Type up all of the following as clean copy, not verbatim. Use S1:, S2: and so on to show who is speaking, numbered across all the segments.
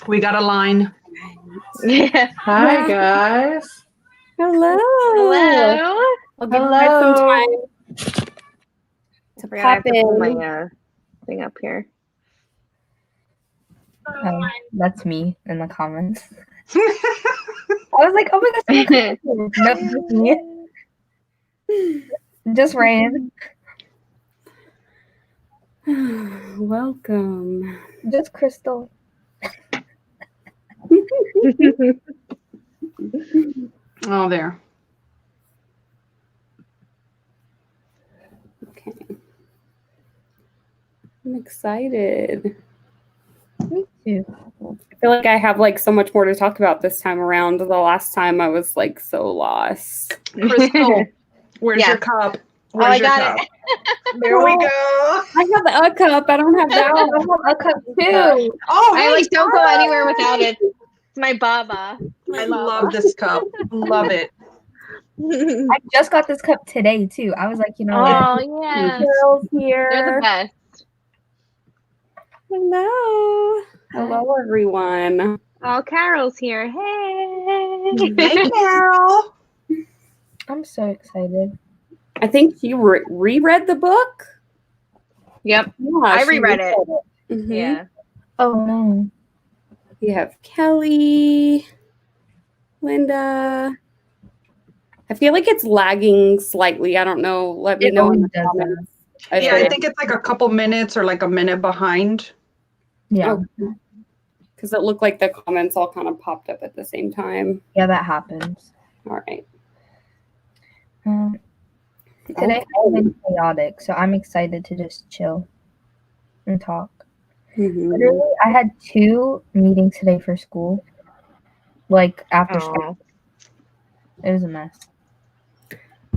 S1: We got a line.
S2: Yeah.
S3: Hi, guys.
S4: Hello.
S2: Hello.
S4: I'll give you guys some time to
S2: I have
S4: pop
S2: to pull
S4: in.
S2: my thing up here.
S5: That's me in the comments. I was like, oh my gosh, no, just me. Just Raine.
S4: Welcome.
S5: Just Crystal.
S1: Oh, there.
S4: Okay. I'm excited.
S5: Me too.
S4: I feel like I have like so much more to talk about this time around. The last time I was like so lost.
S1: Crystal, where's
S2: Yeah.
S1: your cup?
S2: I
S1: Where's your
S2: got
S1: cup? There we go.
S4: I have a cup. I don't have that.
S5: I have a cup too.
S1: Oh,
S2: I
S1: hey,
S2: like don't go
S1: Sarah.
S2: anywhere without it. It's my baba.
S1: I love this cup. Love it.
S5: I just got this cup today too. I was like, you know what?
S2: Oh yeah,
S4: Girls
S2: they're the
S4: here.
S2: best.
S4: Hello. Hello, everyone.
S2: Oh, Carol's here. Hey.
S1: Hey, Carol.
S5: I'm so excited.
S4: I think you reread the book.
S2: Yep.
S4: Yeah,
S2: I
S4: she
S2: reread it.
S4: Mhm.
S2: Yeah.
S5: Oh no.
S4: You have Kelly, Linda. I feel like it's lagging slightly. I don't know. Let me
S5: It
S4: know in
S5: always
S4: the
S5: does that.
S4: comments.
S1: Yeah, I think it's like a couple minutes or like a minute behind.
S5: Yeah.
S4: Because it looked like the comments all kind of popped up at the same time.
S5: Yeah, that happens.
S4: All right.
S5: Today has been chaotic, so I'm excited to just chill and talk.
S4: Mhm.
S5: Literally, I had 2 meetings today for school. Like after school. It was a mess.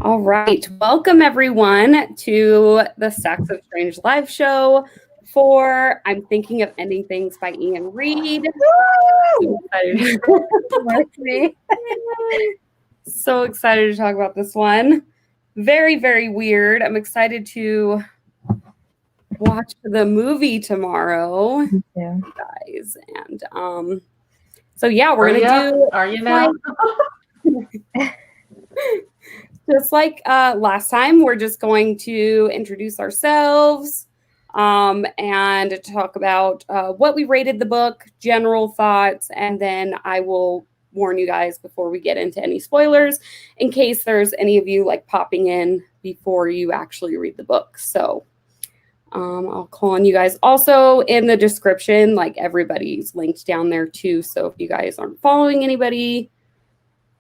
S4: All right. Welcome, everyone, to the Stacks of Strange live show for I'm Thinking of Ending Things by Ian Reed. So excited. So excited to talk about this one. Very, very weird. I'm excited to watch the movie tomorrow,
S5: Yeah.
S4: guys. And so yeah, we're gonna do.
S3: Are you now?
S4: Just like last time, we're just going to introduce ourselves and talk about what we rated the book, general thoughts, and then I will warn you guys before we get into any spoilers in case there's any of you like popping in before you actually read the book. So I'll call on you guys. Also in the description, like everybody's linked down there too. So if you guys aren't following anybody,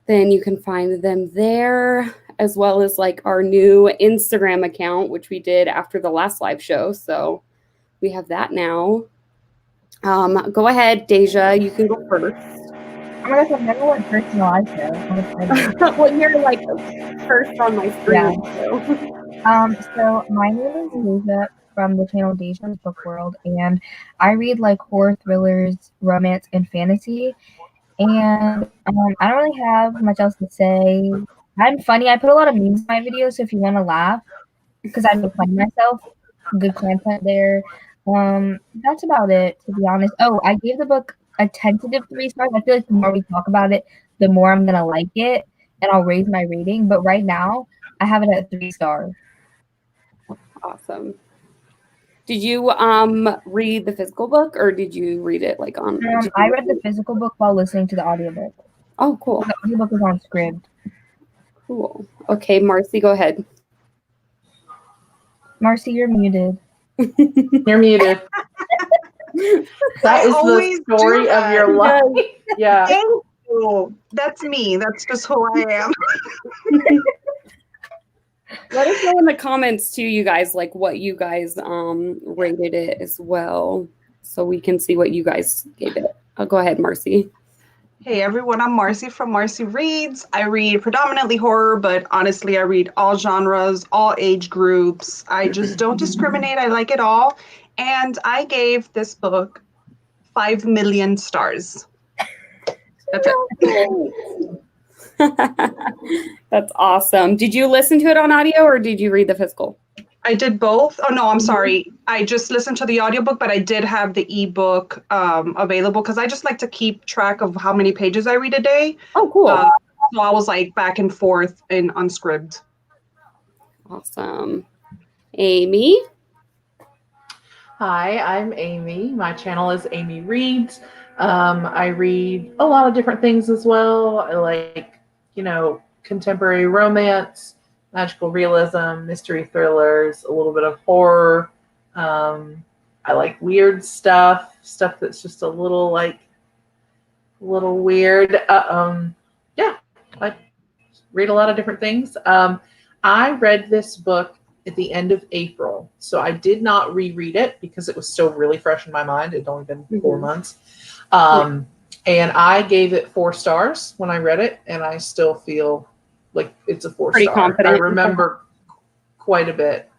S4: then you can find them there, as well as like our new Instagram account, which we did after the last live show. So we have that now. Go ahead, Deja, you can go first.
S5: Oh my gosh, I've never went first in a live show. I'm excited.
S4: Well, you're like first on my screen.
S5: So my name is Deja from the channel Deja's Book World, and I read like horror, thrillers, romance, and fantasy. And I don't really have much else to say. I'm funny. I put a lot of memes in my videos, so if you want to laugh, because I make fun of myself, good content there. That's about it, to be honest. Oh, I gave the book a tentative 3 stars. I feel like the more we talk about it, the more I'm gonna like it, and I'll raise my rating. But right now, I have it at 3 stars.
S4: Awesome. Did you read the physical book, or did you read it like on?
S5: I read the physical book while listening to the audiobook.
S4: Oh, cool.
S5: The audiobook is on Scribd.
S4: Cool. Okay, Marcy, go ahead.
S5: Marcy, you're muted.
S3: You're muted. That is the story of your life. Yeah.
S1: Thank you. That's me. That's just who I am.
S4: Let us know in the comments too, you guys, like what you guys rated it as well, so we can see what you guys gave it. I'll go ahead, Marcy.
S1: Hey everyone, I'm Marcy from Marcy Reads. I read predominantly horror, but honestly, I read all genres, all age groups. I just don't discriminate. I like it all. And I gave this book 5 million stars. That's it.
S4: That's awesome. Did you listen to it on audio or did you read the physical?
S1: I did both. Oh no, I'm sorry. I just listened to the audiobook, but I did have the ebook available because I just like to keep track of how many pages I read a day.
S4: Oh, cool.
S1: So I was like back and forth in Unscribd.
S4: Awesome. Amy?
S3: Hi, I'm Amy. My channel is Amy Reads. I read a lot of different things as well. I like, contemporary romance, magical realism, mystery thrillers, a little bit of horror. I like weird stuff that's just a little weird. Yeah, I read a lot of different things. I read this book at the end of April, so I did not reread it because it was still really fresh in my mind. It had only been 4 months. And I gave it 4 stars when I read it, and I still feel like it's a 4
S4: Pretty
S3: star.
S4: confident.
S3: I remember quite a bit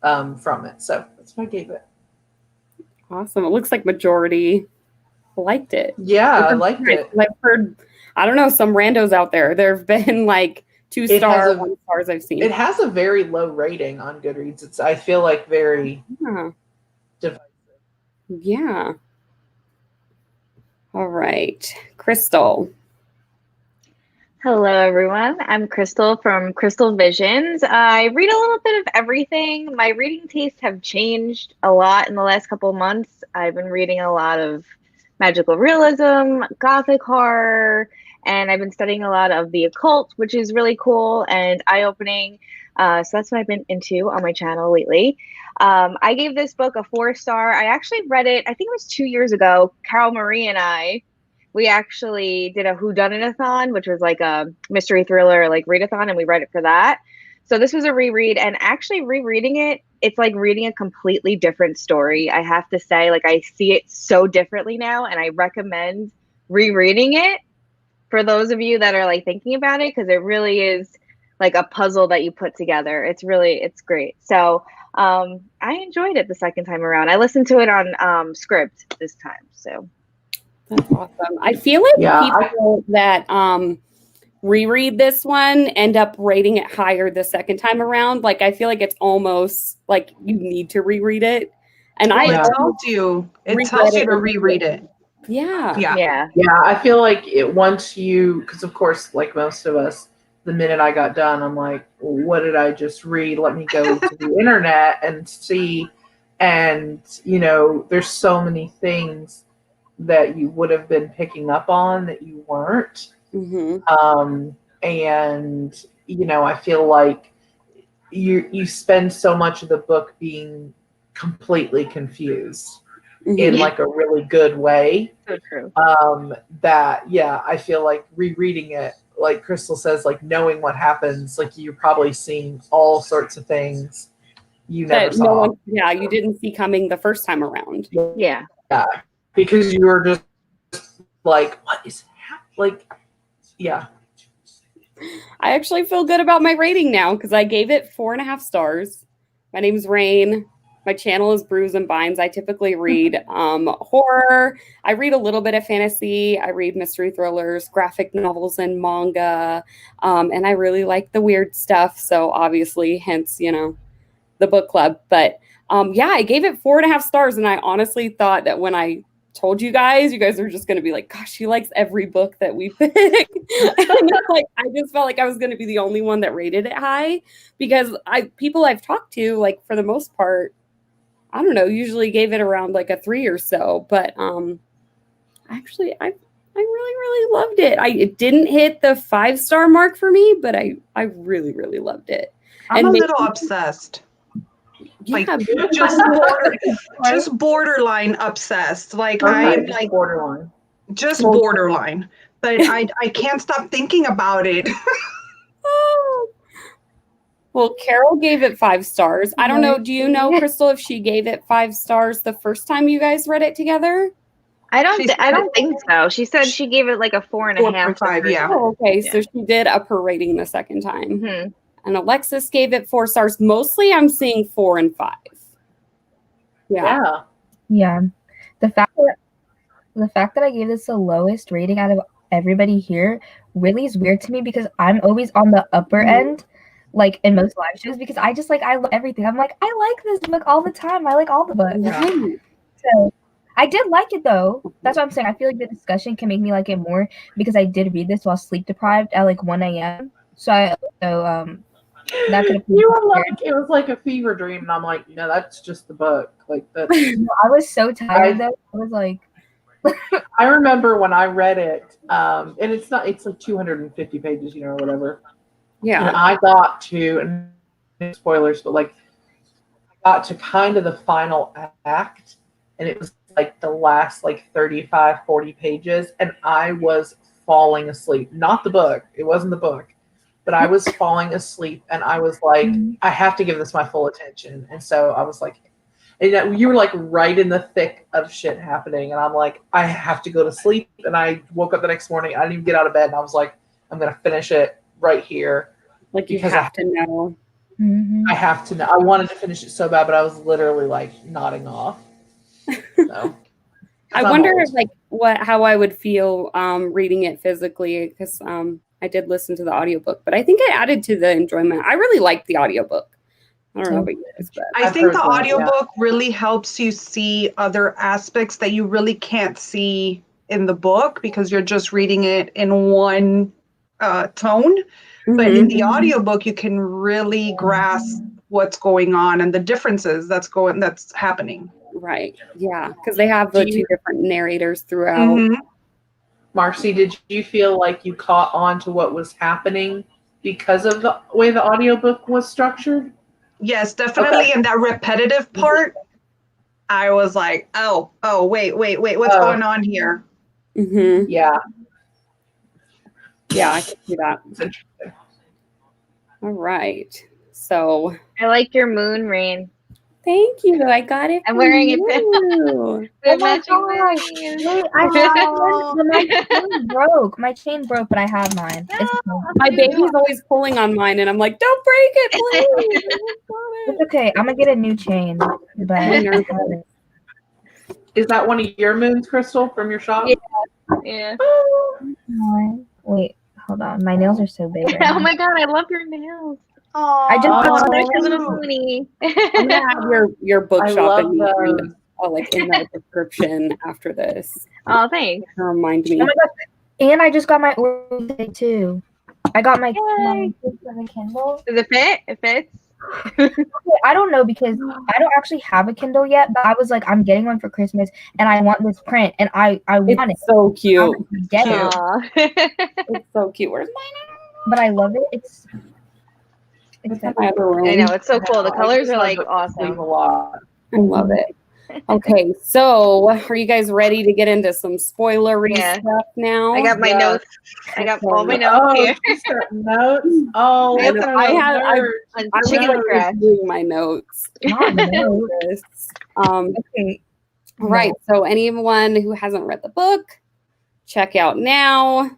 S3: from it, so that's what I gave it.
S4: Awesome. It looks like majority liked it.
S3: Yeah, I liked it.
S4: I've heard, I don't know, some randos out there. There have been like 2-star, 1 stars I've seen.
S3: It has a very low rating on Goodreads. It's, I feel like, very divisive.
S4: Yeah. All right. Crystal.
S2: Hello, everyone. I'm Crystal from Crystal Visions. I read a little bit of everything. My reading tastes have changed a lot in the last couple of months. I've been reading a lot of magical realism, gothic horror, and I've been studying a lot of the occult, which is really cool and eye-opening. So that's what I've been into on my channel lately. I gave this book a 4-star. I actually read it, I think it was 2 years ago. Carol Marie and we actually did a whodunit-a-thon, which was like a mystery thriller, like readathon, and we read it for that. So this was a reread, and actually rereading it, it's like reading a completely different story. I have to say, like, I see it so differently now, and I recommend rereading it for those of you that are like thinking about it, because it really is like a puzzle that you put together. It's great. So I enjoyed it the second time around. I listened to it on Script this time. So
S4: that's awesome. I feel like people that reread this one end up rating it higher the second time around. Like, I feel like it's almost like you need to reread it. And
S1: it tells you to reread it.
S4: Yeah.
S3: I feel like once you, because of course, like most of us, the minute I got done, I'm like, well, what did I just read? Let me go to the internet and see. And, there's so many things that you would have been picking up on that you weren't. And, I feel like you spend so much of the book being completely confused in like a really good way.
S2: So true.
S3: I feel like rereading it, like Crystal says, like knowing what happens, like you're probably seeing all sorts of things you never saw.
S4: You didn't see coming the first time around.
S2: Yeah.
S3: Because you were just like, what is happening? Like, yeah.
S4: I actually feel good about my rating now because I gave it 4.5 stars. My name's Raine. My channel is Brews and Binds. I typically read horror. I read a little bit of fantasy. I read mystery thrillers, graphic novels, and manga. And I really like the weird stuff. So obviously, hence, the book club. But I gave it 4.5 stars. And I honestly thought that when I told you guys were just going to be like, gosh, she likes every book that we pick. Like, I just felt like I was going to be the only one that rated it high because people I've talked to, like, for the most part, I don't know, usually gave it around like a 3 or so. But actually, I really, really loved it. It didn't hit the 5-star mark for me, but I really, really loved it.
S1: I'm a little obsessed. Like just borderline obsessed. Like I'm like
S3: borderline.
S1: Just borderline. But I can't stop thinking about it.
S4: Well, Carol gave it 5 stars. I don't know. Do you know, Crystal, if she gave it 5 stars the first time you guys read it together?
S2: I don't think so. She said she gave it like a 4.5.
S1: 4.5, yeah.
S4: Oh, okay. Yeah. So she did up her rating the second time. Mm-hmm. And Alexis gave it 4 stars. Mostly I'm seeing 4 and 5.
S5: Yeah. The fact that I gave this the lowest rating out of everybody here really is weird to me because I'm always on the upper end. like in most live shows because I just like I love everything. I'm like, I like this book all the time. I like all the books.
S4: Right.
S5: So I did like it though. That's what I'm saying. I feel like the discussion can make me like it more because I did read this while sleep deprived at like 1 a.m. So that could have been
S3: You were
S5: weird.
S3: like, it was like a fever dream, and I'm like, no, that's just the book. Like that.
S5: I was so tired though. I was like,
S3: I remember when I read it, and it's like 250 pages, or whatever.
S4: Yeah.
S3: And I got to, and no spoilers, but like, I got to kind of the final act, and it was like the last like 35, 40 pages, and I was falling asleep. Not the book. It wasn't the book. But I was falling asleep, and I was like, I have to give this my full attention. And so I was like, and you were like right in the thick of shit happening. And I'm like, I have to go to sleep. And I woke up the next morning. I didn't even get out of bed. And I was like, I'm going to finish it right here.
S4: Like you have to know.
S3: I have to know. I wanted to finish it so bad, but I was literally like nodding off. So,
S4: I wonder if like how I would feel reading it physically, because I did listen to the audiobook, but I think it added to the enjoyment. I really liked the audiobook. I don't know about you guys, but
S1: I think the audiobook really helps you see other aspects that you really can't see in the book because you're just reading it in one tone. But in the audiobook, you can really grasp what's going on and the differences that's happening.
S4: Right. Yeah. Because they have the two different narrators throughout.
S3: Marcy, did you feel like you caught on to what was happening because of the way the audiobook was structured?
S1: Yes, definitely.
S3: Okay.
S1: In that repetitive part, I was like, oh, wait, what's going on here?
S3: Yeah.
S4: Yeah, I can see that.
S3: It's interesting.
S4: All right. So
S2: I like your moon, Raine.
S4: thank you. I got it.
S2: I'm wearing it.
S5: oh my gosh. Wait, my chain broke. My chain broke, but I have mine.
S4: My baby's always pulling on mine, and I'm like, don't break it, please.
S5: It's okay. I'm gonna get a new chain. But
S3: Is that one of your moons, Crystal, from your shop?
S2: Yeah.
S5: Wait, hold on. My nails are so big. Right
S2: Oh
S5: now.
S2: my god, I love your nails.
S5: I just
S2: Oh, there's your little pony.
S4: I'm gonna have your bookshop
S3: love those.
S4: like in the description after this.
S2: Oh, thanks.
S4: Remind me.
S5: Oh my God. And I just got my Oreo today too. I got my Kindle.
S2: Does it fit? It fits.
S5: I don't know because I don't actually have a Kindle yet, but I was like, I'm getting one for Christmas and I want this print and I want it.
S4: So cute.
S5: Get it.
S4: It's so cute. Where's mine?
S5: But I love it. It's
S4: in my other room.
S2: I know, it's so cool. The colors are like awesome.
S3: A lot.
S4: I love it. Okay, so are you guys ready to get into some spoilery stuff now?
S2: I got my notes. I got all my notes
S3: Oh,
S2: here.
S3: she's got notes. Oh,
S4: And
S3: look at
S4: I
S3: her
S2: On
S4: I'm
S2: chicken
S4: really
S2: scratch.
S4: doing my notes.
S5: okay.
S4: Right. So anyone who hasn't read the book, check out now.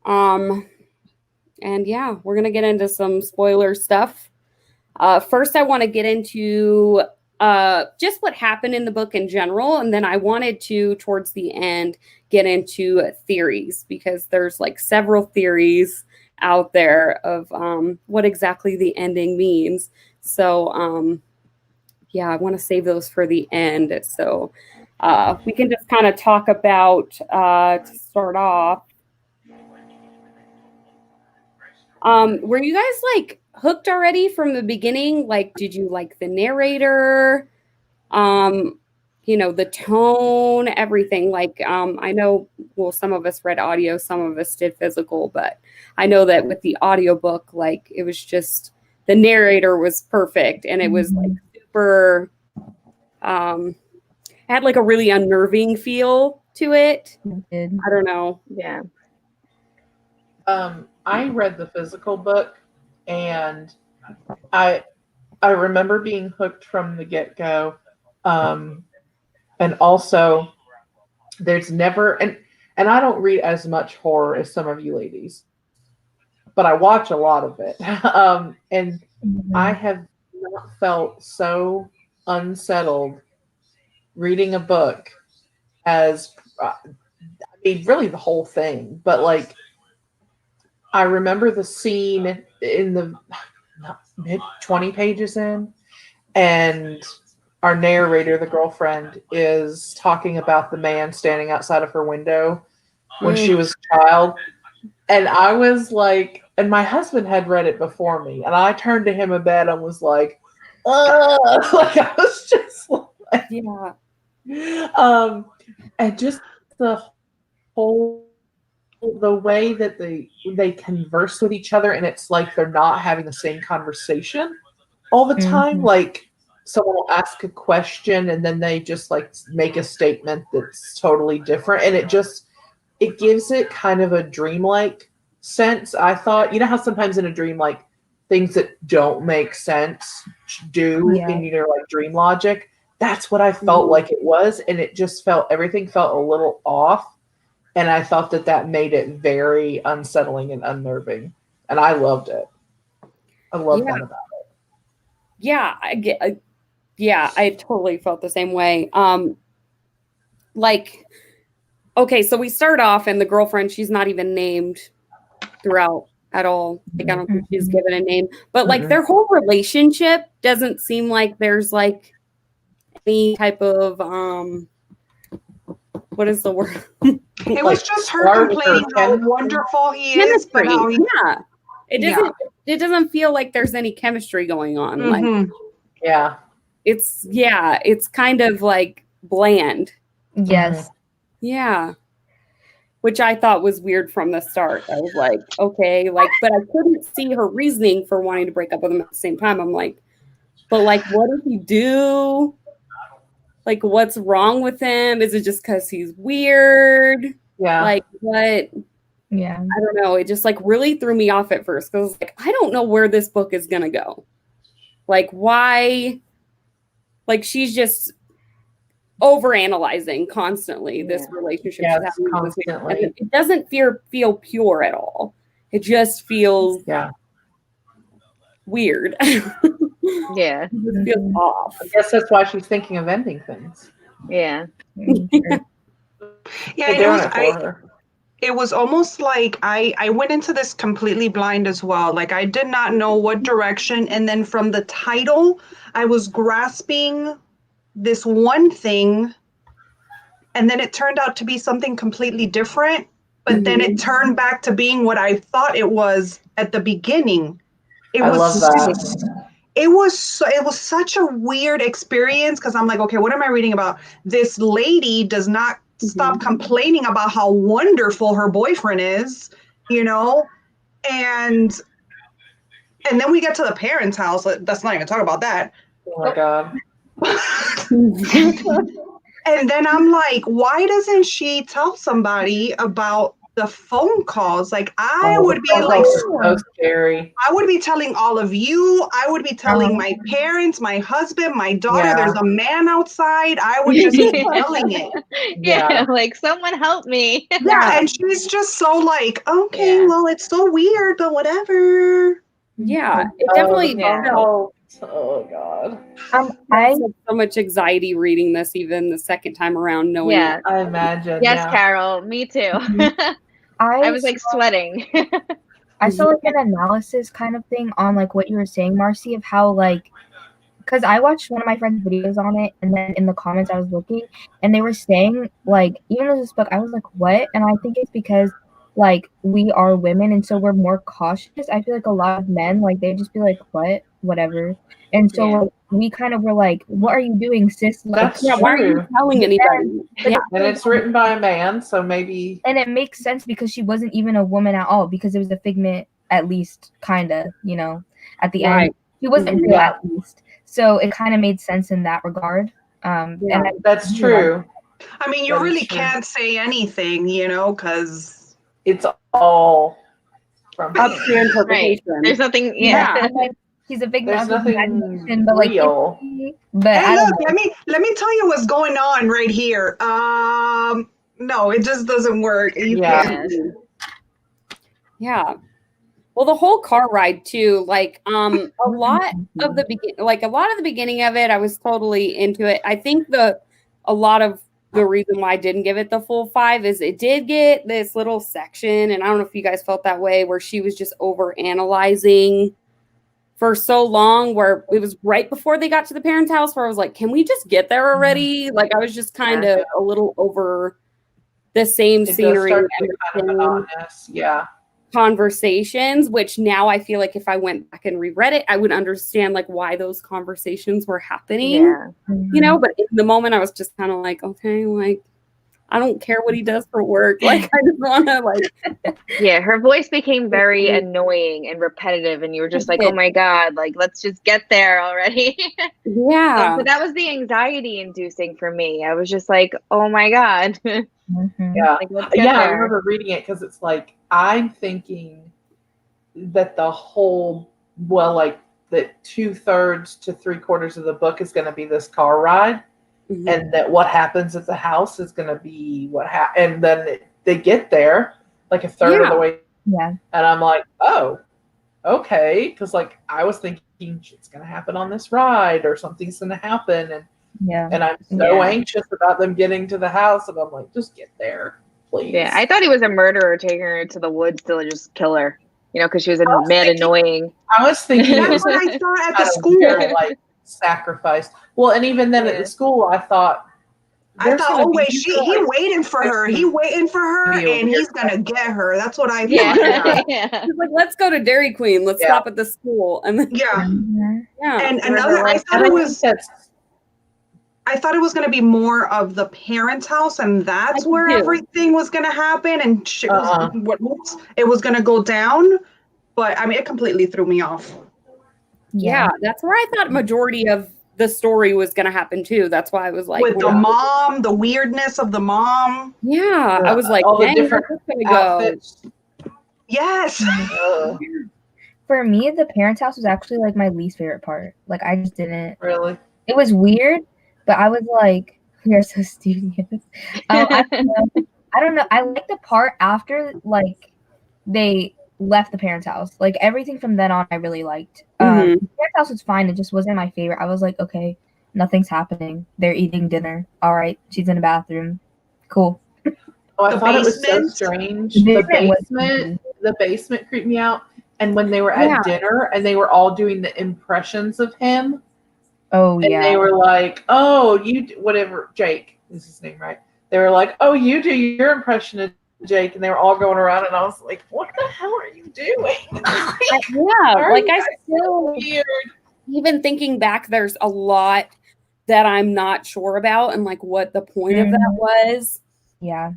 S4: And yeah, we're gonna get into some spoiler stuff. First, I want to get into just what happened in the book in general, and then I wanted to, towards the end, get into theories because there's like several theories out there of what exactly the ending means. So yeah, I want to save those for the end. So we can just kind of talk about to start off. Were you guys like hooked already from the beginning? Like, did you like the narrator? The tone, everything. Like, I know, well, some of us read audio, some of us did physical, but I know that with the audiobook, like, it was just the narrator was perfect, and it was like super. It had like a really unnerving feel to it. I don't know.
S2: Yeah.
S3: I read the physical book, and I remember being hooked from the get-go. And also, there's never and I don't read as much horror as some of you ladies, but I watch a lot of it. And I have not felt so unsettled reading a book as really the whole thing, but like I remember the scene in mid 20 pages in, and our narrator, the girlfriend, is talking about the man standing outside of her window when she was a child. And I was like, and my husband had read it before me, and I turned to him in bed and was like, like I was just like,
S4: Yeah.
S3: And just the whole, the way that they converse with each other, and it's like they're not having the same conversation all the time. Like someone will ask a question and then they just like make a statement that's totally different, and it gives it kind of a dreamlike sense. I thought, you know how sometimes in a dream, like things that don't make sense do in your like dream logic. That's what I felt like it was, and it just everything felt a little off. And I thought that made it very unsettling and unnerving. And I loved it. I love that about it.
S4: Yeah, I totally felt the same way. Like, okay, so we start off and the girlfriend, she's not even named throughout at all. Like, I don't think she's given a name. But like their whole relationship doesn't seem like there's like any type of what is the word?
S1: It was just her complaining how wonderful he is, but how
S4: it doesn't feel like there's any chemistry going on. Like it's kind of like bland.
S5: Yes.
S4: Yeah. Which I thought was weird from the start. I was like, okay, like, but I couldn't see her reasoning for wanting to break up with him at the same time. I'm like, but like, what did he do? Like, what's wrong with him? Is it just because he's weird?
S3: Yeah.
S4: Like, what?
S5: Yeah.
S4: I don't know. It just like really threw me off at first because like, I don't know where this book is going to go. Like, why? Like, she's just overanalyzing constantly this relationship.
S3: Yes, constantly.
S4: And it doesn't feel pure at all. It just feels weird.
S2: Yeah.
S4: It feels off.
S3: I guess that's why she's thinking of ending things.
S2: Yeah.
S1: It was almost like I went into this completely blind as well. Like I did not know what direction. And then from the title, I was grasping this one thing. And then it turned out to be something completely different. But then it turned back to being what I thought it was at the beginning. It was such a weird experience because I'm like, okay, what am I reading about? This lady does not stop complaining about how wonderful her boyfriend is, you know, and then we get to the parents' house. Let's not even talk about that.
S3: Oh my God.
S1: And then I'm like, why doesn't she tell somebody about the phone calls? Like I would be like,
S3: so scary.
S1: I would be telling all of you. I would be telling my parents, my husband, my daughter. There's a man outside. I would just be telling it.
S2: Yeah, like someone help me.
S1: Yeah, and she's just so like, okay, well, it's so weird, but whatever.
S4: Yeah, it definitely felt.
S3: Oh God.
S4: I had so much anxiety reading this, even the second time around, knowing.
S2: Yeah,
S3: I imagine.
S2: Yes, Carol, me too. I was like sweating.
S5: I saw like an analysis kind of thing on like what you were saying, Marcy, of how like, because I watched one of my friends' videos on it, and then in the comments I was looking, and they were saying like, even though this book, I was like, what? And I think it's because like we are women, and so we're more cautious. I feel like a lot of men, like they just be like, what, whatever. And so like, we kind of were like, what are you doing, sis? Like,
S3: That's true.
S4: Why are you telling anybody?
S3: And it's written by a man, so maybe.
S5: And it makes sense because she wasn't even a woman at all, because it was a figment, at least, kind of, you know, at the end. She wasn't real, at least. So it kind of made sense in that regard. And
S3: that's true.
S1: I mean, you really can't say anything, you know, because
S3: it's all from
S4: up to interpretation.
S2: Right. There's nothing.
S5: He's a big
S3: There's nothing
S5: but
S3: real.
S5: But
S1: hey, look, let me tell you what's going on right here. No, it just doesn't work. You can't.
S4: Yeah. Well, the whole car ride too, like a lot of the beginning of it, I was totally into it. I think a lot of the reason why I didn't give it the full 5 is it did get this little section, and I don't know if you guys felt that way, where she was just over analyzing for so long, where it was right before they got to the parents' house, where I was like, can we just get there already? Like, I was just kind of a little over the same
S3: It
S4: scenery
S3: does start
S4: and
S3: to
S4: the
S3: get kind of monotonous. Yeah.
S4: conversations, which now I feel like if I went back and reread it, I would understand like why those conversations were happening.
S2: Yeah.
S4: You know, but in the moment I was just kind of like, okay, like I don't care what he does for work. Like I just want to like
S2: Yeah, her voice became very annoying and repetitive, and you were just like, "Oh my god, like let's just get there already."
S4: Yeah.
S2: So that was the anxiety inducing for me. I was just like, "Oh my god."
S3: Yeah.
S2: Like, let's get
S3: Yeah, I
S2: there.
S3: remember reading it because it's like I'm thinking that the whole like that 2/3 to 3/4 of the book is going to be this car ride, and that what happens at the house is going to be and then they get there like a third of the way.
S5: Yeah.
S3: And I'm like, oh, okay, because like I was thinking it's going to happen on this ride or something's going to happen, and I'm so anxious about them getting to the house, and I'm like, just get there, please.
S2: Yeah, I thought he was a murderer taking her to the woods to just kill her, you know, because she was annoying.
S3: I was thinking
S1: That's what I thought at the school.
S3: Like sacrifice. Well, and even then at the school, I thought,
S1: oh wait, he waiting for her. He waiting for her, and he's gonna get her. That's what I thought.
S2: Yeah.
S4: He's like, let's go to Dairy Queen. Let's stop at the school, and then
S1: And another, I thought it was going to be more of the parents' house, and that's where everything was going to happen, and it was going to go down. But I mean, it completely threw me off.
S4: Yeah, that's where I thought majority of the story was going to happen too. That's why I was like,
S1: with the mom, the weirdness of the mom.
S4: Yeah, I was like,
S3: all the different outfits.
S1: Yes.
S5: For me, the parents' house was actually like my least favorite part. Like I just didn't.
S3: Really?
S5: It was weird, but I was like, we are so studious. I don't know. I like the part after like they left the parents' house. Like everything from then on, I really liked. The parents' house was fine. It just wasn't my favorite. I was like, okay, nothing's happening. They're eating dinner. All right, she's in the bathroom. Cool.
S3: Oh, I thought it was so strange. The basement creeped me out. And when they were at dinner and they were all doing the impressions of him.
S5: Oh,
S3: and they were like, oh, whatever, Jake is his name, right? They were like, oh, you do your impression of Jake. And they were all going around. And I was like, what the hell are you doing?
S4: I still, weird. Even thinking back, there's a lot that I'm not sure about and like what the point of that was.
S5: Yeah.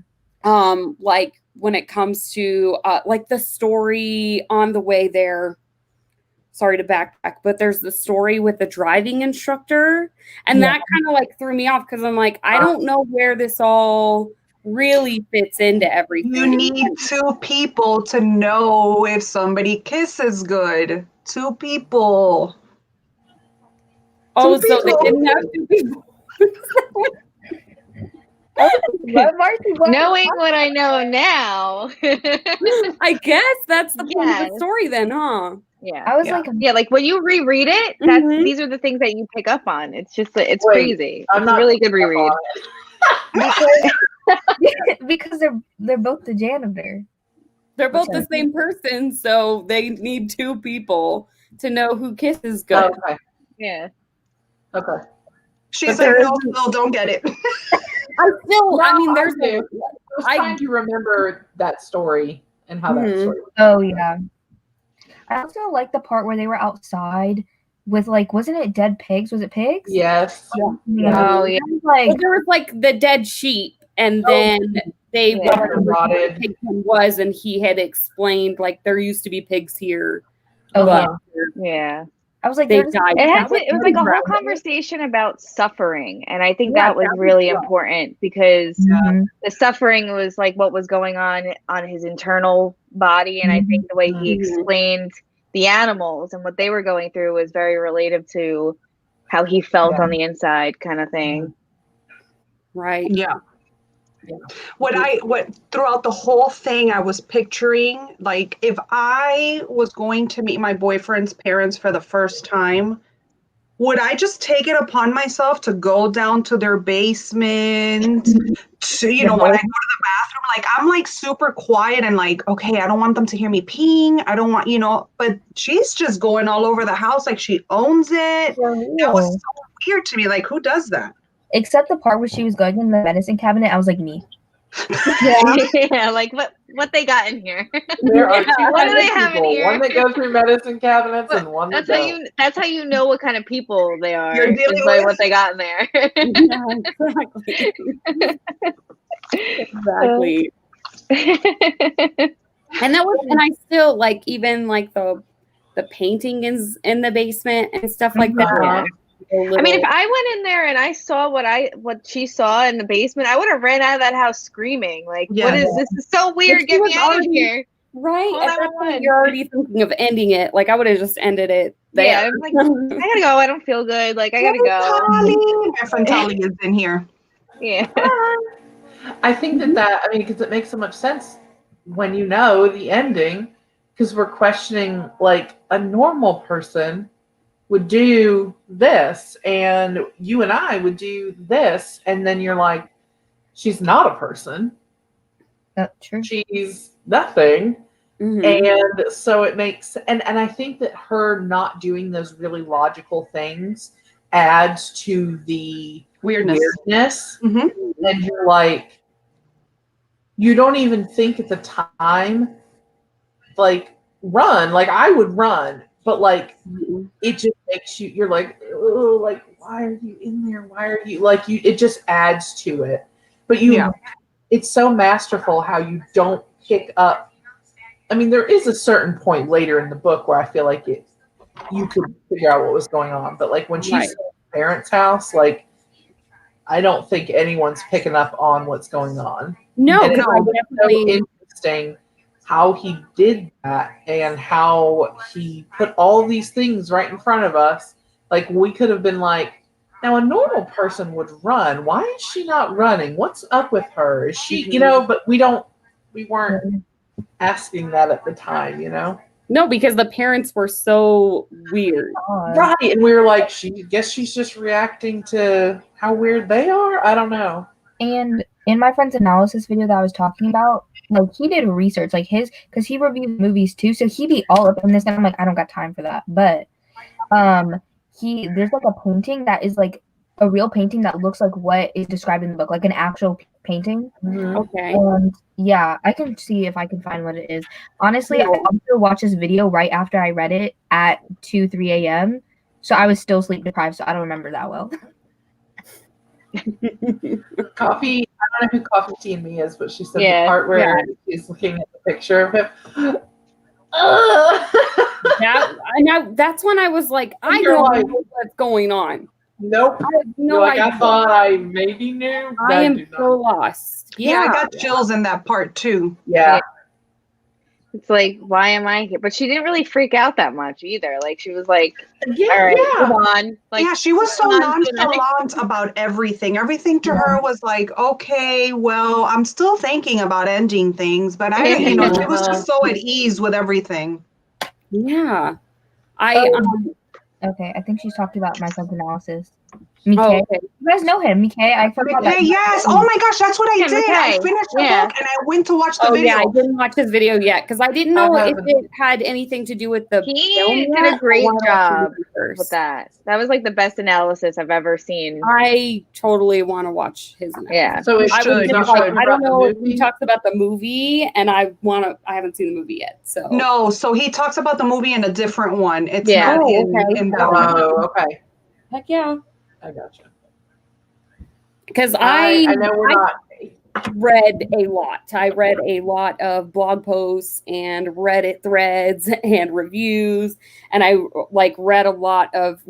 S4: Like when it comes to like the story on the way there, sorry to backtrack, but there's the story with the driving instructor, and that kind of like threw me off because I'm like, I don't know where this all really fits into everything.
S1: You need two people to know if somebody kisses good. Two people.
S4: Oh, so they didn't have two people.
S2: Knowing what I know now,
S4: I guess that's the point of the story then, huh?
S2: Yeah.
S5: I was
S2: like when you reread it, these are the things that you pick up on. It's just crazy. It's a really good reread.
S5: Because they're both the janitor.
S4: They're both the same person, so they need two people to know who kisses good.
S3: Okay.
S2: Yeah.
S3: Okay.
S1: She's like, no, don't get it.
S3: I do remember that story and how that story was.
S5: Oh, yeah. I also like the part where they were outside with like, wasn't it dead pigs? Was it pigs?
S3: Yes.
S2: Yeah. Oh, yeah.
S4: There was like the dead sheep, and then they
S3: rotted.
S4: The pig was, and he had explained like there used to be pigs here.
S2: Yeah.
S5: I was like,
S4: they died.
S2: It was like a whole conversation about suffering, and I think that was really important because the suffering was like what was going on his internal body, and I think the way he explained the animals and what they were going through was very relative to how he felt on the inside, kind of thing.
S4: Right.
S1: Yeah. What throughout the whole thing I was picturing, like if I was going to meet my boyfriend's parents for the first time, would I just take it upon myself to go down to their basement to, when I go to the bathroom, like I'm like super quiet and like, okay, I don't want them to hear me peeing. I don't want, but she's just going all over the house like she owns it.
S5: For
S1: That was
S5: real.
S1: so weird to me. Like, who does that?
S5: Except the part where she was going in the medicine cabinet, I was like, me.
S2: Yeah, like what they got in here.
S3: There are two
S2: What
S3: kinds
S2: do they
S3: of
S2: have in
S3: people.
S2: here?
S3: One that goes through medicine cabinets and one that
S2: That's
S3: don't.
S2: how you know what kind of people they are.
S1: You're dealing
S2: Is by
S1: with.
S2: what they got in there.
S4: Yeah, exactly. And that was, and I still like, even like the painting is in the basement and stuff like that.
S2: Yeah.
S4: A
S2: I mean, if
S4: little-
S2: I went in there and I saw what she saw in the basement, I would have ran out of that house screaming, like,
S1: Yeah.
S2: "What is this? Is so weird!
S4: she
S2: Get
S4: was
S2: me out of
S4: already-
S2: here!"
S4: right.
S2: Call
S4: At that point,
S2: 911.
S4: you're already thinking of ending it. Like, I would have just ended it there.
S2: Yeah, I'm like, I gotta go. I don't feel good. Like, I gotta go.
S1: Tali. My friend Tali is in here.
S2: Yeah.
S3: I think that I mean, because it makes so much sense when you know the ending, because we're questioning like a normal person would do this, and you and I would do this, and then you're like, she's not a person,
S5: True.
S3: she's nothing.
S4: Mhm.
S3: And so it makes, and I think that her not doing those really logical things adds to the weirdness.
S1: Mhm.
S3: And you're like, you don't even think at the time, like, run. Like, I would run, but like, it just makes you, you're like, oh, like, why are you in there? Why are you, like, it just adds to it. But it's so masterful how you don't pick up. I mean, there is a certain point later in the book where I feel like you could figure out what was going on. But like when she's
S4: Right.
S3: at her parents' house, like, I don't think anyone's picking up on what's going on.
S4: No,
S3: And
S4: because
S3: it's
S4: I
S3: so
S4: definitely.
S3: interesting how he did that and how he put all these things right in front of us. Like, we could have been like, now a normal person would run. Why is she not running? What's up with her? Is she, but we weren't asking that at the time,
S4: No, because the parents were so weird.
S3: Right. And we were like, guess she's just reacting to how weird they are. I don't know.
S5: And in my friend's analysis video that I was talking about, like, he did research, like because he reviewed movies too, so he be all up in this, and I'm like, I don't got time for that. But there's like a painting that is like a real painting that looks like what is described in the book, like an actual painting.
S3: Mm-hmm.
S4: Okay.
S5: And yeah, I can see if I can find what it is. Honestly, I also watched this video right after I read it at 3 a.m. So I was still sleep deprived, so I don't remember that well.
S3: Coffee, I don't know who Coffee Tea and Me is, but she said
S2: Yeah,
S3: the part where she's looking at the picture of him.
S4: I know. That's when I was like, I
S3: You're
S4: don't
S3: like,
S4: know what's going on.
S3: Nope.
S4: I have no
S3: You're like,
S4: idea.
S3: I thought I maybe knew. But
S4: I am
S3: do not.
S4: so lost.
S1: Yeah, I got chills in that part too.
S3: Yeah.
S2: It's like, why am I here? But she didn't really freak out that much either. Like, she was like,
S3: Yeah.
S2: all right,
S3: Yeah.
S2: move on. Like,
S1: Yeah, she was so
S2: move on to the next-
S1: nonchalant about everything. Everything to her was like, okay, well, I'm still thinking about ending things, but she was just so at ease with everything.
S4: Yeah.
S5: Okay, I think she's talking about my friend's analysis. Mike.
S4: Oh, okay.
S5: You guys know him, Mike. I forgot that.
S1: Okay, yes. Oh my gosh, that's what I
S2: Yeah,
S1: did. I
S2: okay.
S1: finished the
S2: Yeah.
S1: book and I went to watch the
S4: Oh,
S1: video.
S4: yeah. I didn't watch his video yet because I didn't know if
S3: haven't.
S4: it had anything to do with the
S2: He
S4: film
S2: did
S4: yet,
S2: a great
S4: or wanted to watch the
S2: job
S4: movie first.
S2: with that. That was like the best analysis I've ever seen.
S4: I totally want to watch his analysis.
S2: Yeah.
S3: So it's
S4: I was
S1: should.
S4: just
S1: You
S4: like,
S1: should.
S4: I don't know if
S3: movie?
S4: he talks about the movie, and I haven't seen the movie yet. So
S1: No, so he talks about the movie in a different one. It's
S2: Yeah.
S1: not
S4: Oh,
S1: in,
S4: okay.
S1: in that one.
S3: Oh, okay.
S4: heck yeah,
S3: I gotcha.
S4: because
S3: I know we're not.
S4: read a lot. I read a lot of blog posts and Reddit threads and reviews, and I read a lot of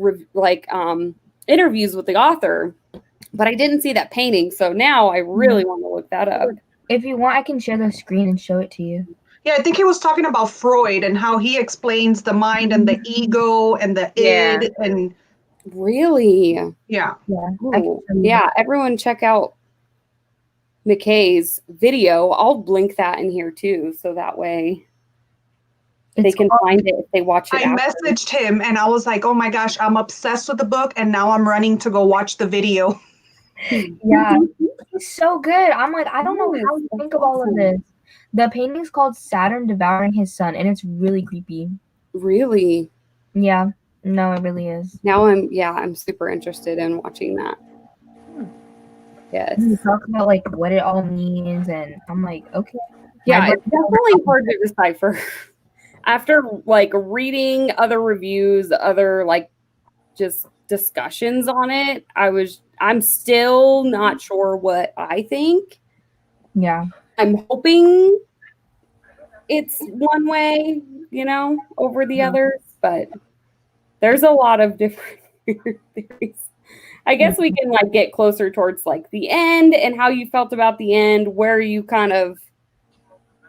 S4: interviews with the author, but I didn't see that painting. So now I really want to look that up.
S5: If you want, I can share the screen and show it to you.
S1: Yeah, I think he was talking about Freud and how he explains the mind and the ego and the
S2: Yeah.
S1: id and
S4: Really?
S1: yeah.
S5: Yeah.
S4: Ooh. Yeah, everyone check out McKay's video. I'll link that in here too, so that way they
S5: It's
S4: can
S5: called-
S4: find it if they watch it
S1: I
S4: after.
S1: messaged him and I was like, oh my gosh, I'm obsessed with the book and now I'm running to go watch the video.
S5: Yeah, it's so good. I'm like, I don't know
S4: Yes,
S5: how you
S4: that's
S5: think of all of
S4: awesome.
S5: this. The painting's called Saturn Devouring His Son, and it's really creepy.
S4: Really?
S5: Yeah, no, it really is.
S4: Now I'm super interested in watching that. Yes.
S5: You talk about like what it all means, and I'm like, okay.
S4: Yeah,
S5: My
S4: it's definitely hard to decipher. After like reading other reviews, other like just discussions on it, I'm still not sure what I think.
S5: Yeah,
S4: I'm hoping it's one way, over the others, but there's a lot of different theories. I guess we can like get closer towards like the end and how you felt about the end, where you kind of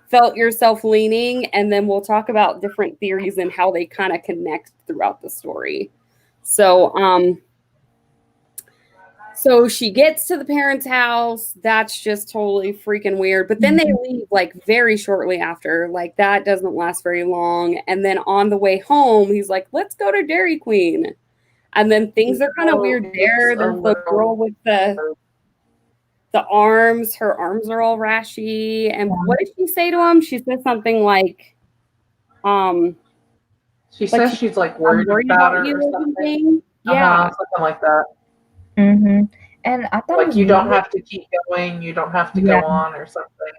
S4: felt yourself leaning, and then we'll talk about different theories and how they kind of connect throughout the story. So she gets to the parents' house. That's just totally freaking weird. But then they leave like very shortly after. Like that doesn't last very long. And then on the way home, he's like, let's go to Dairy Queen. And then things are kind of weird there. There's the girl with the arms. Her arms are all rashy. And what did she say to him? She said something like,
S3: She says she's like worried about her or something.
S4: Yeah.
S3: Something like that.
S5: Mm-hmm. And I thought it
S3: Like
S5: was
S3: you don't
S5: weird.
S3: have to keep going, you don't have to
S5: Yeah.
S3: go on or something.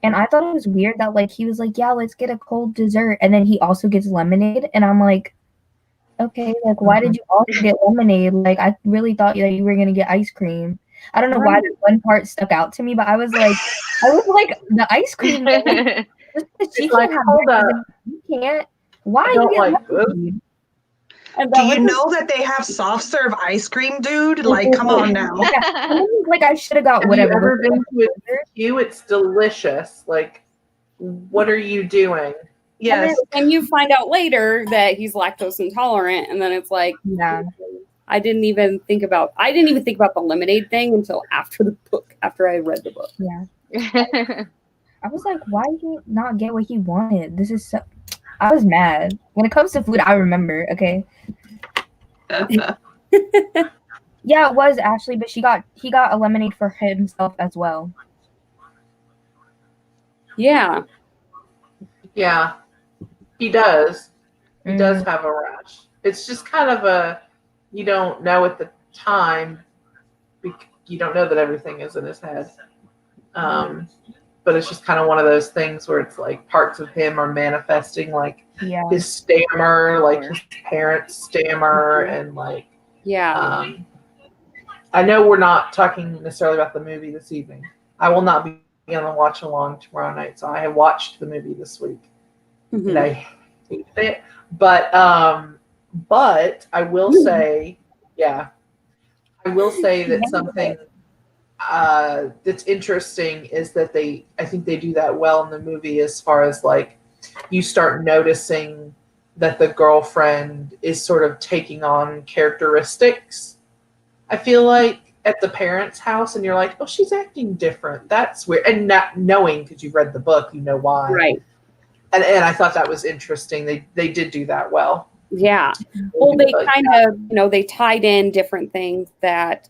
S5: And I thought it was weird that like he was like, yeah, let's get a cold dessert, and then he also gets lemonade, and I'm like, okay, like why did you also get lemonade? Like I really thought that you were gonna get ice cream. I don't know why this one part stuck out to me, but I was like the ice cream. Just she
S3: like,
S5: can't have
S3: hold
S5: that,
S3: up.
S5: you can't. Why
S3: I
S5: you
S3: don't
S5: get
S3: like
S5: lemonade?
S4: And
S1: Do you know that they have soft serve ice cream, dude? Like, come on now.
S5: Yeah, like I should have got
S3: Have
S5: whatever.
S3: you ever been to a queue? It's delicious. Like, what are you doing?
S1: Yes.
S4: And you find out later that he's lactose intolerant, and then it's like,
S5: Yeah.
S4: I didn't even think about the lemonade thing until after I read the book.
S5: Yeah. I was like, why did he not get what he wanted? This is so. I was mad. When it comes to food, I remember. Okay. Yeah, it was Ashley, but he got a lemonade for himself as well.
S4: Yeah.
S3: Yeah, he does. He does have a rash. It's just kind of you don't know at the time. You don't know that everything is in his head. But it's just kind of one of those things where it's like parts of him are manifesting, like his stammer, like his parents' stammer, and like I know we're not talking necessarily about the movie this evening. I will not be on the watch along tomorrow night, so I have watched the movie this week, and I hate it. But I will say, I will say that something that's interesting is that I think they do that well in the movie as far as like you start noticing that the girlfriend is sort of taking on characteristics. I feel like at the parents' house, and you're like, oh, she's acting different. That's weird. And not knowing, because you've read the book, you know why.
S4: Right.
S3: And I thought that was interesting. They did do that well.
S4: Yeah. Well, they kind of, they tied in different things that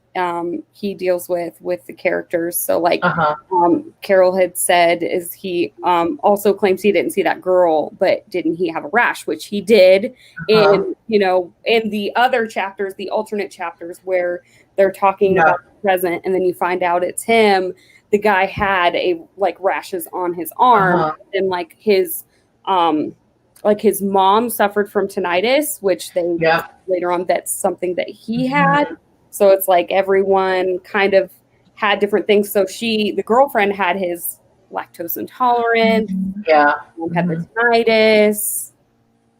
S4: he deals with the characters. So like Carol had said, is he also claims he didn't see that girl, but didn't he have a rash, which he did. And, in the other chapters, the alternate chapters where they're talking about the present, and then you find out it's him, the guy had rashes on his arm, and his mom suffered from tinnitus, which they later on, that's something that he had. So it's like everyone kind of had different things. So the girlfriend had his lactose intolerant, had the tinnitus,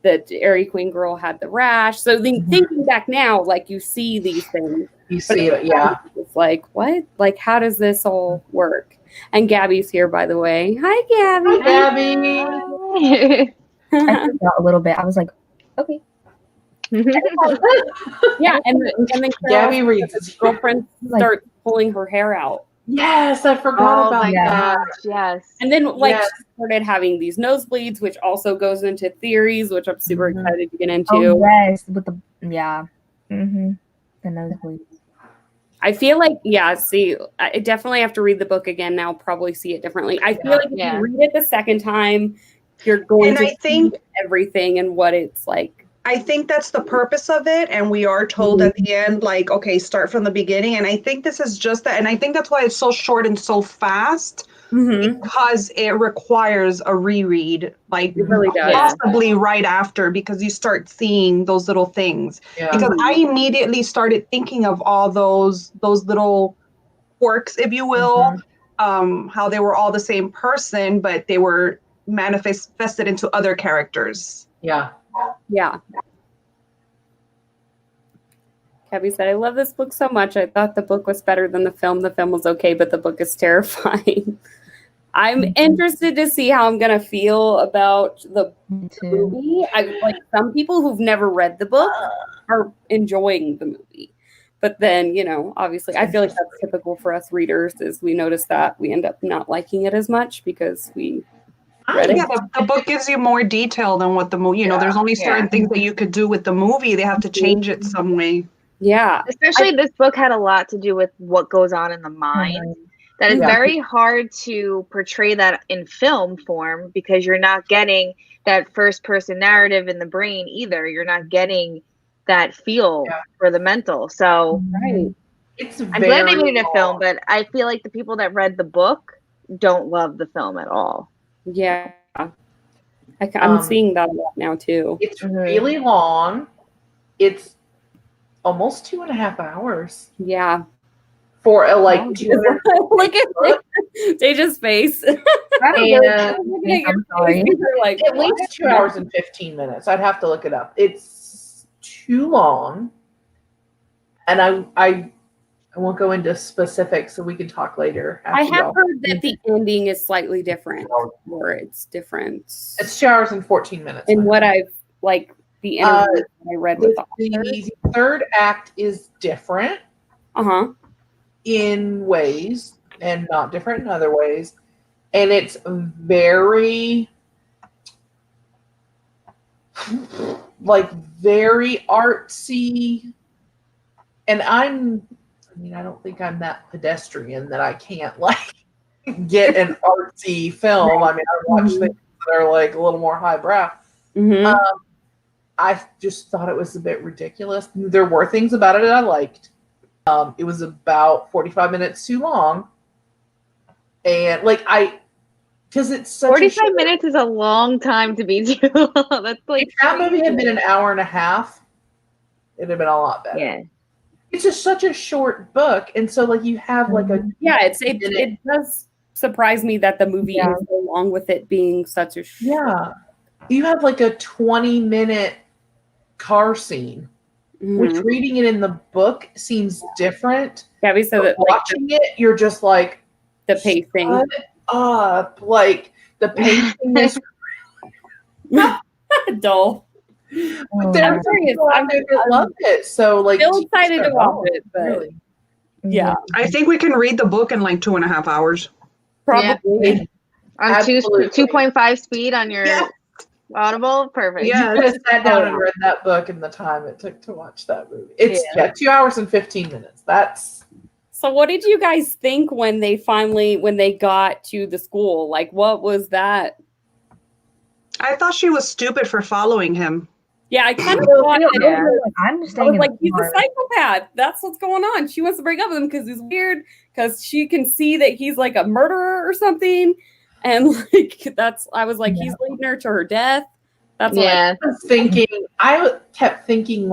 S4: the Dairy Queen girl had the rash. So thinking back now, like you see these things.
S3: You see it, yeah.
S4: It's like, what? Like, how does this all work? And Gabby's here, by the way. Hi, Gabby.
S3: Hi, Gabby.
S5: I freaked out a little bit. I was like, okay.
S4: Yeah, and then
S3: Gabby reads
S4: his girlfriend starts pulling her hair out
S3: Yes, I forgot
S2: Oh
S3: about
S2: my
S3: that.
S2: gosh, yes.
S4: And then like
S3: Yes.
S4: she started having these nosebleeds, which also goes into theories, which I'm super
S3: Mhm.
S4: excited to get into.
S5: Oh yes, with the the nosebleeds.
S4: I feel like, yeah, see, I definitely have to read the book again now, probably see it differently. I feel like if
S2: Yeah.
S4: you read it the second time, you're going
S1: And
S4: to
S1: I think
S4: see everything and what it's like.
S1: I think that's the purpose of it. And we are told at the end, like, okay, start from the beginning. And I think this is just that. And I think that's why it's so short and so fast,
S4: Mm-hmm.
S1: because it requires a reread, like
S4: It really does.
S2: Yeah.
S1: possibly right after, because you start seeing those little things.
S3: Yeah.
S1: Because I immediately started thinking of all those little quirks, if you will, how they were all the same person, but they were manifested into other characters.
S3: Yeah.
S4: Yeah. Kevin said, I love this book so much. I thought the book was better than the film. The film was okay, but the book is terrifying. I'm interested to see how I'm going to feel about the
S5: Me too.
S4: movie. I like some people who've never read the book are enjoying the movie. But then, you know, obviously, I feel like that's typical for us readers is we notice that we end up not liking it as much because we read it.
S1: Yeah, the book gives you more detail than what the movie, you know, there's only certain
S2: Yeah.
S1: things that you could do with the movie. They have to change it some way.
S4: Yeah.
S2: Especially this book had a lot to do with what goes on in the mind. That is
S3: Yeah.
S2: very hard to portray that in film form because you're not getting that first person narrative in the brain either. You're not getting that feel
S3: Yeah.
S2: for the mental. So
S4: Right.
S3: It's
S2: I'm glad they made it a film, but I feel like the people that read the book don't love the film at all.
S4: Yeah. I'm seeing that a lot now too.
S3: It's really long. It's almost 2.5 hours
S4: Yeah.
S3: for a like
S5: Wow.
S3: 200.
S4: Look at Deja's face.
S3: And
S5: I'm sorry.
S4: Like,
S3: at least 2 hours and 15 minutes. I'd have to look it up. It's too long. And I won't go into specifics, so we can talk later.
S4: I
S3: after
S4: have
S3: y'all.
S4: heard that the ending is slightly different, or it's different.
S3: It's 2 hours and 14 minutes.
S4: In what I've like the interview I read with the author.
S3: The third act is different in ways and not different in other ways. And it's very very artsy. And I don't think I'm that pedestrian that I can't like get an artsy film. I mean, I watch things that are like a little more highbrow. I just thought it was a bit ridiculous. There were things about it that I liked. It was about 45 minutes too long. And because it's such
S2: 45 minutes is a long time to be too long. That's like
S3: if that movie had been an hour and a half, it'd have been a lot better.
S2: Yeah.
S3: It's just such a short book. And so like you have like a
S4: it does surprise me that the movie is so long with it being such a short.
S3: You have like a 20-minute car scene, which reading it in the book seems different.
S4: Yeah, we said that
S3: watching it, you're just like
S4: the pacing.
S3: Shut up. Like the pacing is
S4: dull.
S3: But there's people out there that love it. So like
S4: still excited to watch it, but
S3: really.
S4: yeah.
S1: I think we can read the book in like 2.5 hours.
S4: Probably.
S2: On
S3: Absolutely.
S2: 2.5 speed on your Audible, perfect.
S1: Yeah.
S3: You could have sat down and read that book in the time it took to watch that movie. It's 2 hours and 15 minutes. That's
S4: So what did you guys think when they got to the school? Like, what was that?
S1: I thought she was stupid for following him.
S4: Yeah, I kind of thought
S5: I understand.
S4: like, he's a psychopath. That's what's going on. She wants to break up with him because he's weird, because she can see that he's like a murderer or something. And like, I was like, he's leading her to her death. That's what
S2: Yeah.
S3: I was thinking. I kept thinking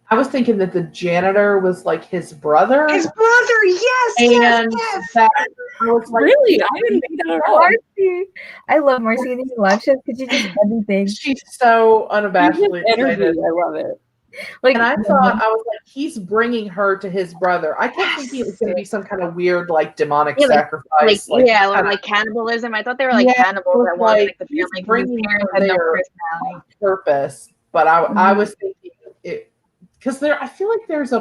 S3: I was thinking that the janitor was like his brother.
S1: His brother, yes,
S3: And
S1: yes.
S3: that I was like,
S4: really? I didn't think that at all.
S5: Marcy. I love Marcy in these live shows because she just everything.
S3: she's so unabashedly
S4: Energy.
S3: excited.
S4: I love it.
S5: Like,
S3: And I thought, I was like, he's bringing her to his brother. I kept thinking it was going to be some kind of weird, like, demonic sacrifice.
S2: Like cannibalism. I thought they were like cannibals that wanted like the
S3: he's
S2: family
S3: bringing
S2: parents
S3: her
S2: had no
S3: there
S2: personality.
S3: on purpose. But I was thinking it because I feel like there's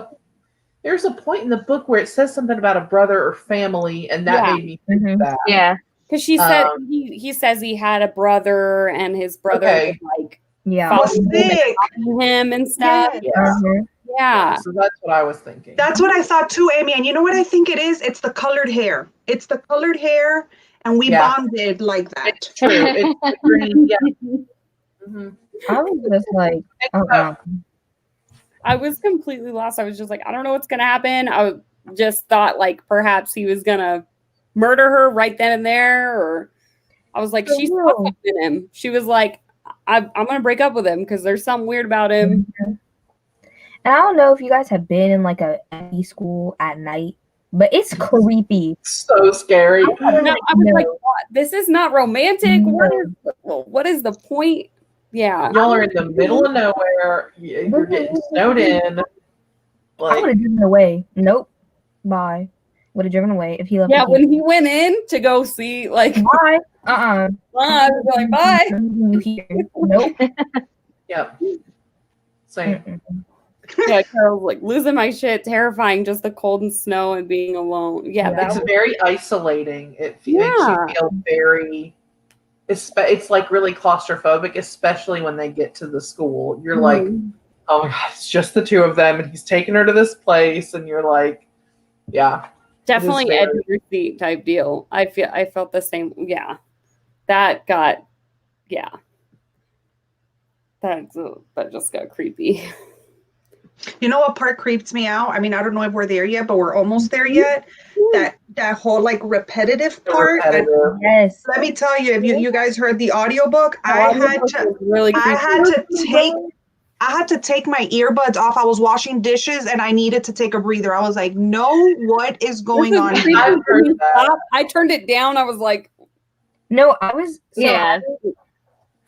S3: there's a point in the book where it says something about a brother or family, and that made me think that.
S2: Yeah.
S4: Because she said he says he had a brother, and his brother was like following him and stuff. Yeah.
S3: So that's what I was thinking.
S1: That's what I thought too, Amy. And you know what I think it is? It's the colored hair. It's the colored hair, and we bonded like that.
S3: It's true. It's the green. Yeah.
S5: I was just like,
S4: I was completely lost. I was just like, I don't know what's gonna happen. I just thought like perhaps he was gonna murder her right then and there, or I was like, she's fucking with him. She was like, I'm gonna break up with him because there's something weird about him.
S5: And I don't know if you guys have been in like a FE school at night, but it's creepy.
S3: So scary.
S4: I was like, what? This is not romantic. What is the point? Yeah.
S3: Y'all are in the middle of nowhere. You're getting snowed in.
S5: I would have driven away. Nope. Bye. Would have driven away if he left.
S4: Yeah, when he went in to go see, like,
S5: bye.
S4: I was like, bye.
S5: Nope.
S3: Yep. Same.
S4: Yeah, Carol's like losing my shit, terrifying, just the cold and snow and being alone. Yeah,
S3: it's very isolating. It makes you feel very. It's like really claustrophobic, especially when they get to the school. You're like, oh my god, it's just the two of them, and he's taking her to this place, and you're like, yeah,
S4: definitely edge of your seat type deal. I felt the same. Yeah, that just got creepy.
S1: You know what part creeps me out? I mean, I don't know if we're there yet, but we're almost there yet. That whole like repetitive part.
S5: Yes.
S1: Let me tell you, if you guys heard the audiobook, I had to take my earbuds off. I was washing dishes and I needed to take a breather. I was like, no, what is going on here?
S4: I turned it down. I was like,
S5: no, I was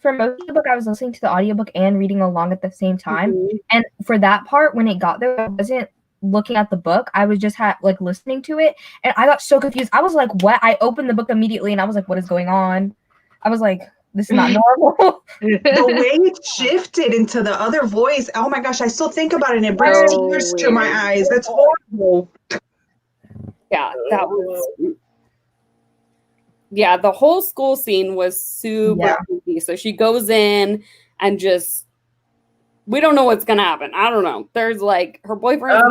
S5: for most of the book, I was listening to the audiobook and reading along at the same time. And for that part, when it got there, I wasn't looking at the book. I was just like listening to it. And I got so confused. I was like, what? I opened the book immediately and I was like, what is going on? I was like, this is not normal.
S1: The way it shifted into the other voice. Oh my gosh, I still think about it and it brings tears to my eyes. That's horrible.
S4: Yeah, that was... Yeah, the whole school scene was super creepy. So she goes in and just, we don't know what's gonna happen. I don't know. There's like her boyfriend's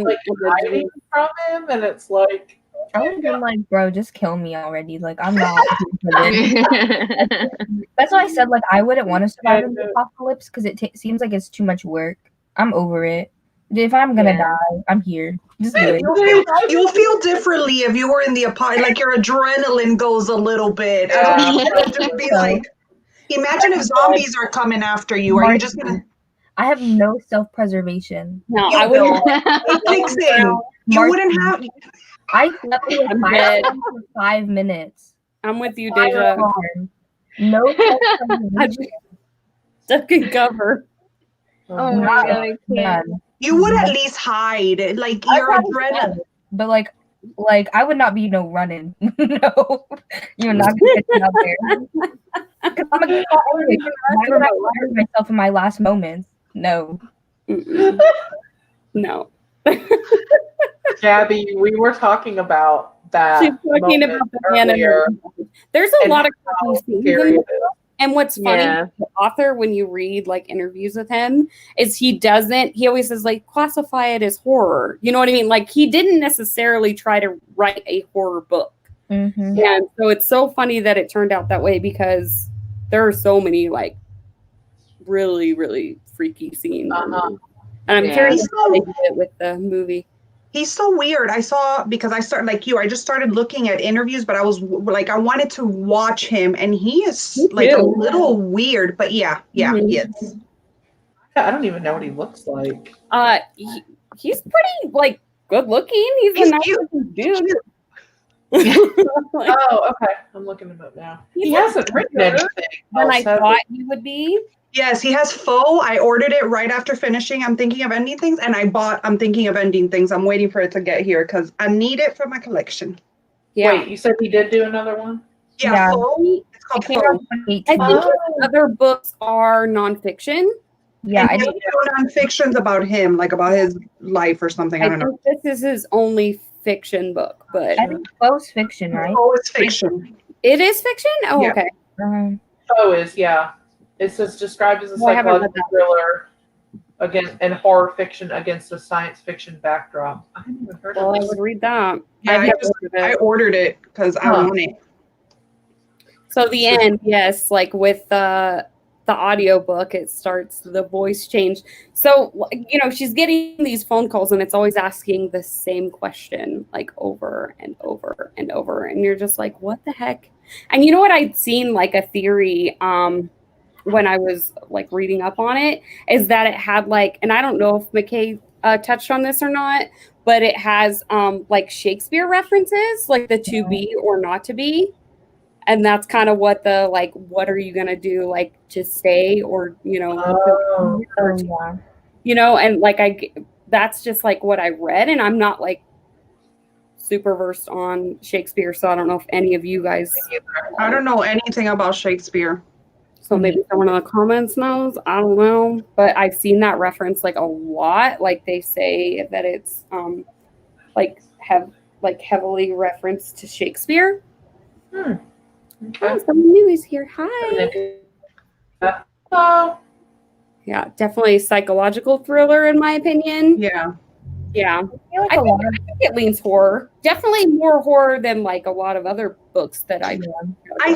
S3: like hiding from him, and it's like,
S5: I would have been like, bro, just kill me already. Like, I'm not. That's why I said like I wouldn't want to survive in the apocalypse because it seems like it's too much work. I'm over it. If I'm gonna die, I'm here. Just do it.
S1: You'll feel differently if you were in the apartment. Like your adrenaline goes a little bit. I don't know. Just be like, imagine if zombies are coming after you. Are you just gonna?
S5: I have no self-preservation.
S4: No, I wouldn't.
S1: You wouldn't have.
S5: I slept with my phone for 5 minutes.
S4: I'm with you, Deja.
S5: No self-preservation.
S4: Duck and cover.
S2: Oh my god, I can't.
S1: You would at least hide, like your adrenaline.
S5: But like I would not be running. No, you're not gonna get me out there. I'm gonna why would I lie myself in my last moments? No.
S4: No.
S3: Gabby, we were talking about that.
S4: She's talking about the animal. There's a lot of scenes. And what's funny, the author, when you read like interviews with him, is he always says like classify it as horror. You know what I mean? Like he didn't necessarily try to write a horror book. And so it's so funny that it turned out that way because there are so many like really, really freaky scenes. And I'm curious how they did it with the movie.
S1: He's so weird. I just started looking at interviews, but I was like, I wanted to watch him, and he is like a little weird, but he is.
S3: I don't even know what he looks like.
S4: He's pretty like good looking. He's a nice looking dude.
S3: Oh, okay. I'm looking him up now. He hasn't written anything
S4: than I thought he would be.
S1: Yes, he has Foe. I ordered it right after finishing I'm Thinking of Ending Things, and I'm Thinking of Ending Things. I'm waiting for it to get here because I need it for my collection.
S4: Yeah.
S3: Wait, you said he did do another one?
S1: Yeah. Foe. It's called Foe.
S4: I think his other books are nonfiction.
S5: Yeah,
S1: And
S5: I
S1: he
S5: think
S1: has nonfictions about him, like about his life or something. I
S4: I
S1: don't know.
S4: think this is his only fiction book, but
S5: both fiction, right?
S1: Oh, it's fiction.
S4: it is fiction? Oh,
S1: Yeah.
S4: okay.
S3: Oh, is yeah. It says described as a
S4: Well, I haven't read
S3: psychological
S4: that.
S3: thriller against and horror fiction against a science fiction backdrop. I haven't even heard
S4: Well,
S3: of
S4: I
S3: this.
S4: would read that.
S1: Yeah,
S4: I've
S1: I
S4: never
S1: just
S4: heard of
S1: I
S4: it.
S1: ordered it because I
S3: Huh.
S1: want it.
S4: So the end, yes, like with the audiobook, it starts the voice change. So she's getting these phone calls and it's always asking the same question, like over and over and over. And you're just like, what the heck? And you know what, I'd seen like a theory when I was like reading up on it, is that it had like, and I don't know if McKay touched on this or not, but it has like Shakespeare references, like the to be or not to be. And that's kind of what the like, what are you gonna do, like to stay or
S3: Oh.
S4: and like that's just like what I read, and I'm not like super versed on Shakespeare, so I don't know if any of you guys.
S1: I don't know anything about Shakespeare.
S4: So maybe someone in the comments knows. I don't know, but I've seen that reference like a lot. Like they say that it's like heavily referenced to Shakespeare.
S3: Okay.
S4: Oh, someone new is here. Hi.
S3: Hello.
S4: Yeah, definitely a psychological thriller in my opinion.
S1: Yeah.
S4: Yeah.
S5: I feel like
S4: I
S5: a lot
S4: think it leans horror. Definitely more horror than like a lot of other books that I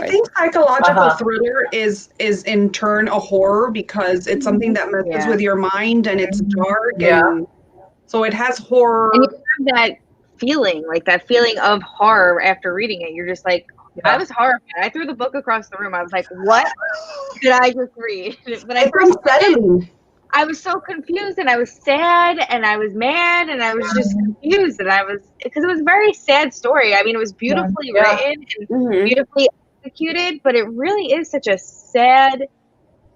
S1: think psychological
S3: Uh-huh.
S1: thriller is in turn a horror because it's something that messes
S2: Yeah.
S1: with your mind and it's dark
S3: Yeah.
S1: and so it has horror.
S2: And you have that feeling, like that feeling of horror after reading it. You're just like, I was horrified. I threw the book across the room. I was like, what did I just read? But I
S1: It's
S2: first read it,
S1: unsettling.
S2: I was so confused and I was sad and I was mad and I was just confused and because it was a very sad story. I mean, it was beautifully written and beautifully executed, but it really is such a sad,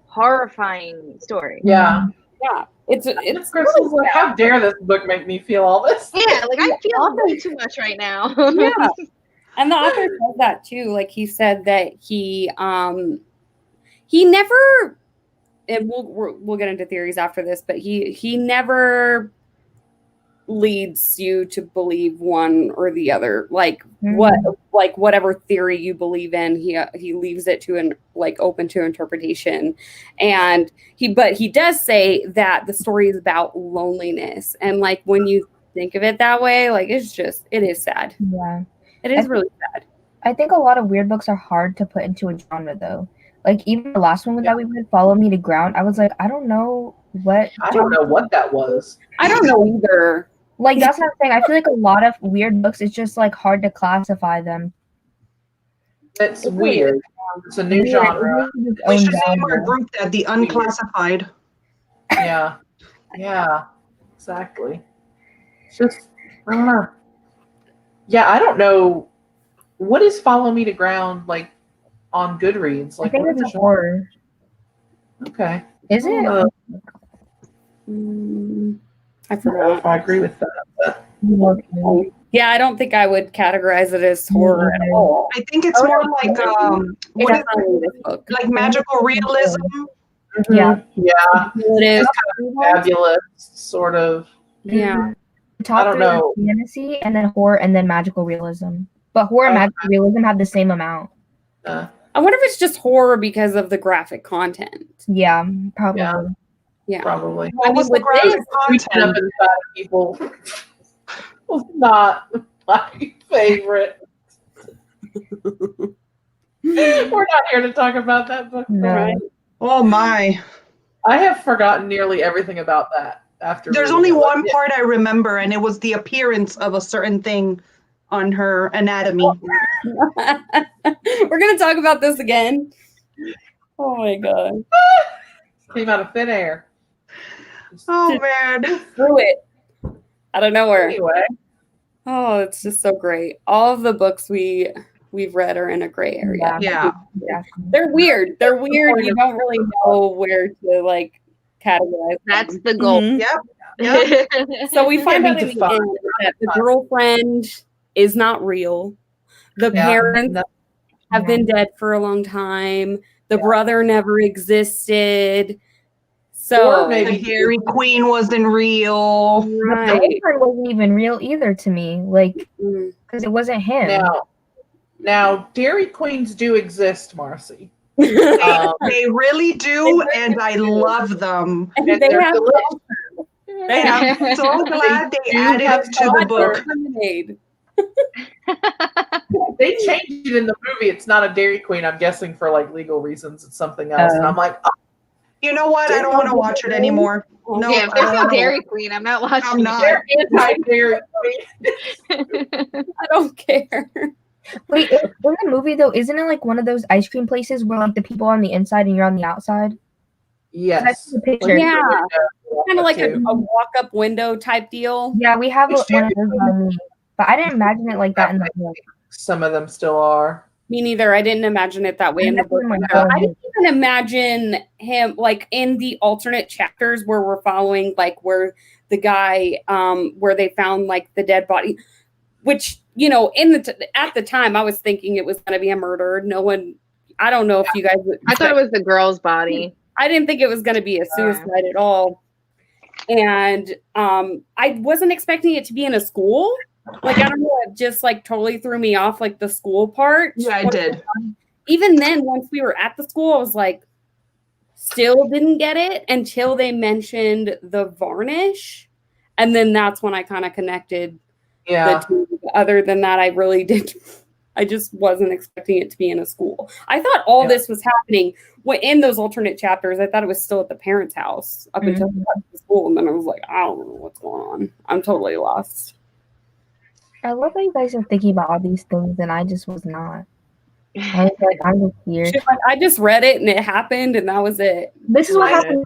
S2: horrifying story.
S3: Yeah.
S4: Yeah. It's
S3: Crystal's like, how dare this book make me feel all this?
S2: Yeah, like I feel way too much right now.
S4: Yeah. And the author said that too. Like he said that he never, and we'll get into theories after this, but he never leads you to believe one or the other. Like whatever theory you believe in, he leaves it to an like open to interpretation. And he does say that the story is about loneliness, and like when you think of it that way, like it is sad.
S5: Yeah.
S4: It is really sad.
S5: I think a lot of weird books are hard to put into a genre, though. Like, even the last one that we read, Follow Me to Ground, I was like, I don't know what
S3: that was.
S4: I don't know either.
S5: Like, that's what I'm saying. I feel like a lot of weird books, it's just, like, hard to classify them.
S3: It's weird. It's a new genre.
S1: We should name our group that, the Unclassified.
S3: Yeah. Yeah. Exactly. It's just, I don't know. Yeah, I don't know. What is Follow Me to Ground like on Goodreads? Like,
S5: I think it's a horror.
S3: Okay.
S5: Is it?
S4: I
S3: don't know if I agree with that. But...
S4: Yeah, I don't think I would categorize it as horror at all.
S1: I think it's more like what is it? Like magical realism.
S3: Mm-hmm. Yeah. Yeah.
S4: It is
S3: kind of fabulous, sort of.
S4: Yeah.
S5: I don't know. Fantasy and then horror and then magical realism. But horror and magical realism have the same amount.
S4: I wonder if it's just horror because of the graphic content.
S5: Yeah, probably.
S4: Yeah.
S3: Probably.
S1: What was the graphic content?
S3: Up inside people was not my favorite. We're not here to talk about that book.
S5: No.
S3: Right?
S1: Oh my.
S3: I have forgotten nearly everything about that after.
S1: There's only one part I remember, and it was the appearance of a certain thing on her anatomy.
S4: We're going to talk about this again. Oh my God.
S3: Came out of thin air.
S1: Oh man.
S4: Through it. Out of nowhere.
S3: Anyway.
S4: Oh, it's just so great. All of the books we've read are in a gray area.
S1: Yeah.
S4: They're weird. They're weird. You don't really know where to like categorize.
S2: That's the goal.
S1: Mm-hmm. Yep.
S4: So we find out in the end that the girlfriend is not real. The parents have been dead for a long time. The brother never existed. So
S3: Or maybe
S1: The Dairy Queen wasn't real.
S5: The
S4: right.
S5: boyfriend wasn't even real either to me, like,
S4: Mm.
S5: because it wasn't him.
S3: now Dairy Queens do exist, Marcy.
S1: They really do, and I love them.
S3: And
S4: they
S3: they're
S4: have
S3: delicious.
S1: I'm so glad they
S3: do
S1: added
S3: have
S1: it to the book.
S4: chocolate lemonade.
S3: They changed it in the movie. It's not a Dairy Queen. I'm guessing for like legal reasons. It's something else. And I'm like, oh,
S1: You know what? I don't want to watch it anymore. No,
S2: Yeah, if
S1: I
S2: there's
S1: don't
S2: no
S1: wanna
S2: Dairy
S1: watch
S2: Queen, I'm not
S1: it.
S2: watching.
S1: I'm not.
S3: they're anti-Dairy Queen.
S4: I don't care.
S5: Wait, in the movie though, isn't it like one of those ice cream places where like the people are on the inside and you're on the outside?
S3: Yes.
S5: That's the picture.
S3: Like,
S4: Yeah. Kind of like a
S3: too.
S4: walk-up window type deal.
S5: Yeah, we have
S3: It's
S5: one of those by me, but I didn't imagine it like that in the book.
S3: Some of them still are.
S4: Me neither. I didn't imagine it that way in the book.
S5: Imagine
S4: either.
S5: like
S4: I didn't even imagine him like in the alternate chapters where we're following like where the guy where they found like the dead body, which at the time I was thinking it was going to be a murder. No one, I don't know if you guys.
S2: I thought it was the girl's body.
S4: I didn't think it was going to be a suicide at all, and I wasn't expecting it to be in a school. Like, I don't know, it just like totally threw me off, like the school part.
S1: Yeah, I did.
S4: Even then, once we were at the school, I was like, still didn't get it until they mentioned the varnish. And then that's when I kind of connected
S3: Yeah.
S4: the two. Other than that, I really did. I just wasn't expecting it to be in a school. I thought all this was happening in those alternate chapters. I thought it was still at the parents' house up until we got to the school. And then I was like, I don't know what's going on. I'm totally lost.
S5: I love how you guys are thinking about all these things, and I just was not. I was like, I'm just here.
S4: She's like, I just read it and it happened and that was it.
S5: This is what happened.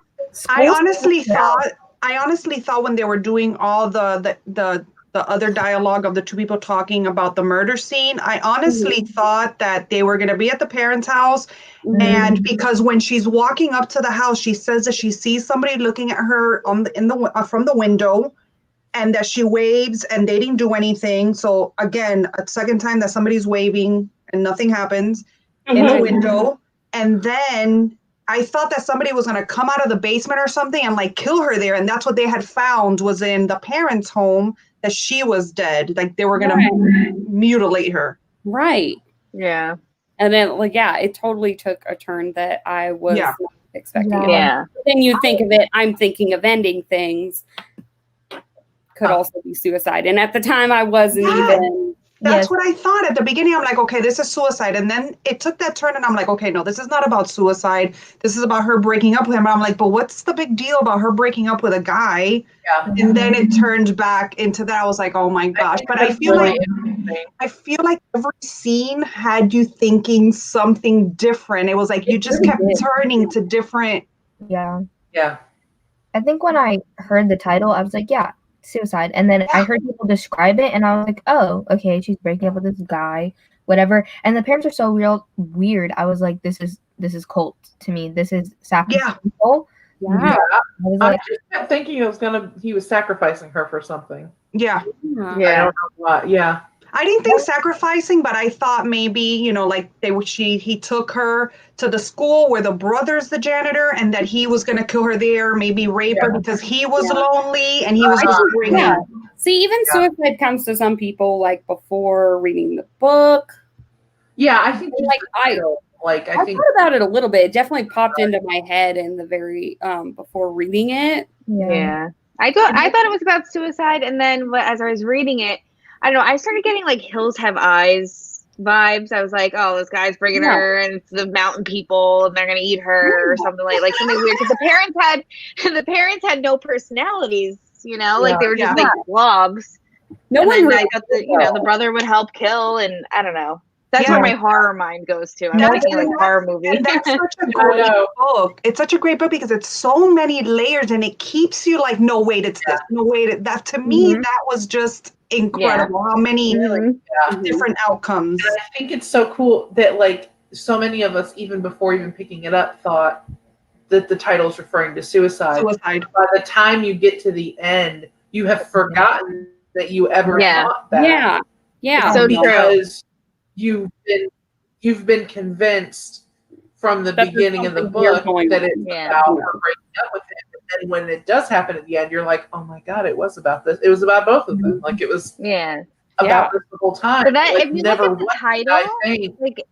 S1: I honestly thought when they were doing all the other dialogue of the two people talking about the murder scene, I honestly thought that they were going to be at the parents' house. And because when she's walking up to the house, she says that she sees somebody looking at her from the window, and that she waves and they didn't do anything. So again, a second time that somebody's waving and nothing happens in the window. And then I thought that somebody was going to come out of the basement or something and like kill her there. And that's what they had found was in the parents' home, that she was dead. Like they were going to mutilate her.
S4: Right.
S2: Yeah.
S4: And then like, yeah, it totally took a turn that I was not expecting.
S2: Yeah.
S4: Then you think of it, I'm thinking of ending things. Could also be suicide. And at the time I wasn't even.
S1: That's what I thought at the beginning. I'm like, okay, this is suicide. And then it took that turn and I'm like, okay, no, this is not about suicide. This is about her breaking up with him. And I'm like, but what's the big deal about her breaking up with a guy?
S3: Yeah.
S1: And then it turned back into that. I was like, oh my gosh. But I feel like every scene had you thinking something different. It was like you just kept turning to different.
S5: Yeah.
S3: Yeah.
S5: I think when I heard the title, I was like, yeah, suicide. And then I heard people describe it and I was like, oh, okay, she's breaking up with this guy, whatever. And the parents are so weird. I was like, this is cult to me. This is sacrificial.
S4: Yeah.
S5: I was
S3: I
S5: like,
S3: just kept thinking he was sacrificing her for something.
S1: Yeah.
S3: I don't know what. Yeah.
S1: I didn't think sacrificing, but I thought maybe, like he took her to the school where the brother's the janitor and that he was going to kill her there, maybe rape her because he was lonely and he was just bringing.
S4: See, even suicide comes to some people like before reading the book.
S3: Yeah, I think
S4: I
S3: think
S4: thought about it a little bit. It definitely popped into my head in the very before reading it.
S2: Yeah. I thought it was about suicide, and then as I was reading it, I don't know, I started getting like Hills Have Eyes vibes. I was like, oh, this guy's bringing her and it's the mountain people and they're going to eat her or something like something weird. Because the parents had no personalities, like they were just like blobs.
S4: No one really
S2: I thought the brother would help kill, and I don't know. That's where my horror mind goes to. I'm thinking like horror movie.
S1: And that's such a great book. It's such a great book because it's so many layers and it keeps you like, no, wait, it's this. No, wait, that to me, that was just incredible. How many different outcomes.
S3: And I think it's so cool that like so many of us, even before even picking it up, thought that the title is referring to suicide. By the time you get to the end, you have forgotten that you ever thought that.
S4: Yeah.
S2: So
S3: because you've been convinced from the beginning of the book that it's about her breaking up with him. then when it does happen at the end, you're like, oh my God, it was about this. It was about both of them. Like it was about this the whole time.
S2: So that
S3: like,
S2: if you
S3: never
S2: look at the title,
S3: like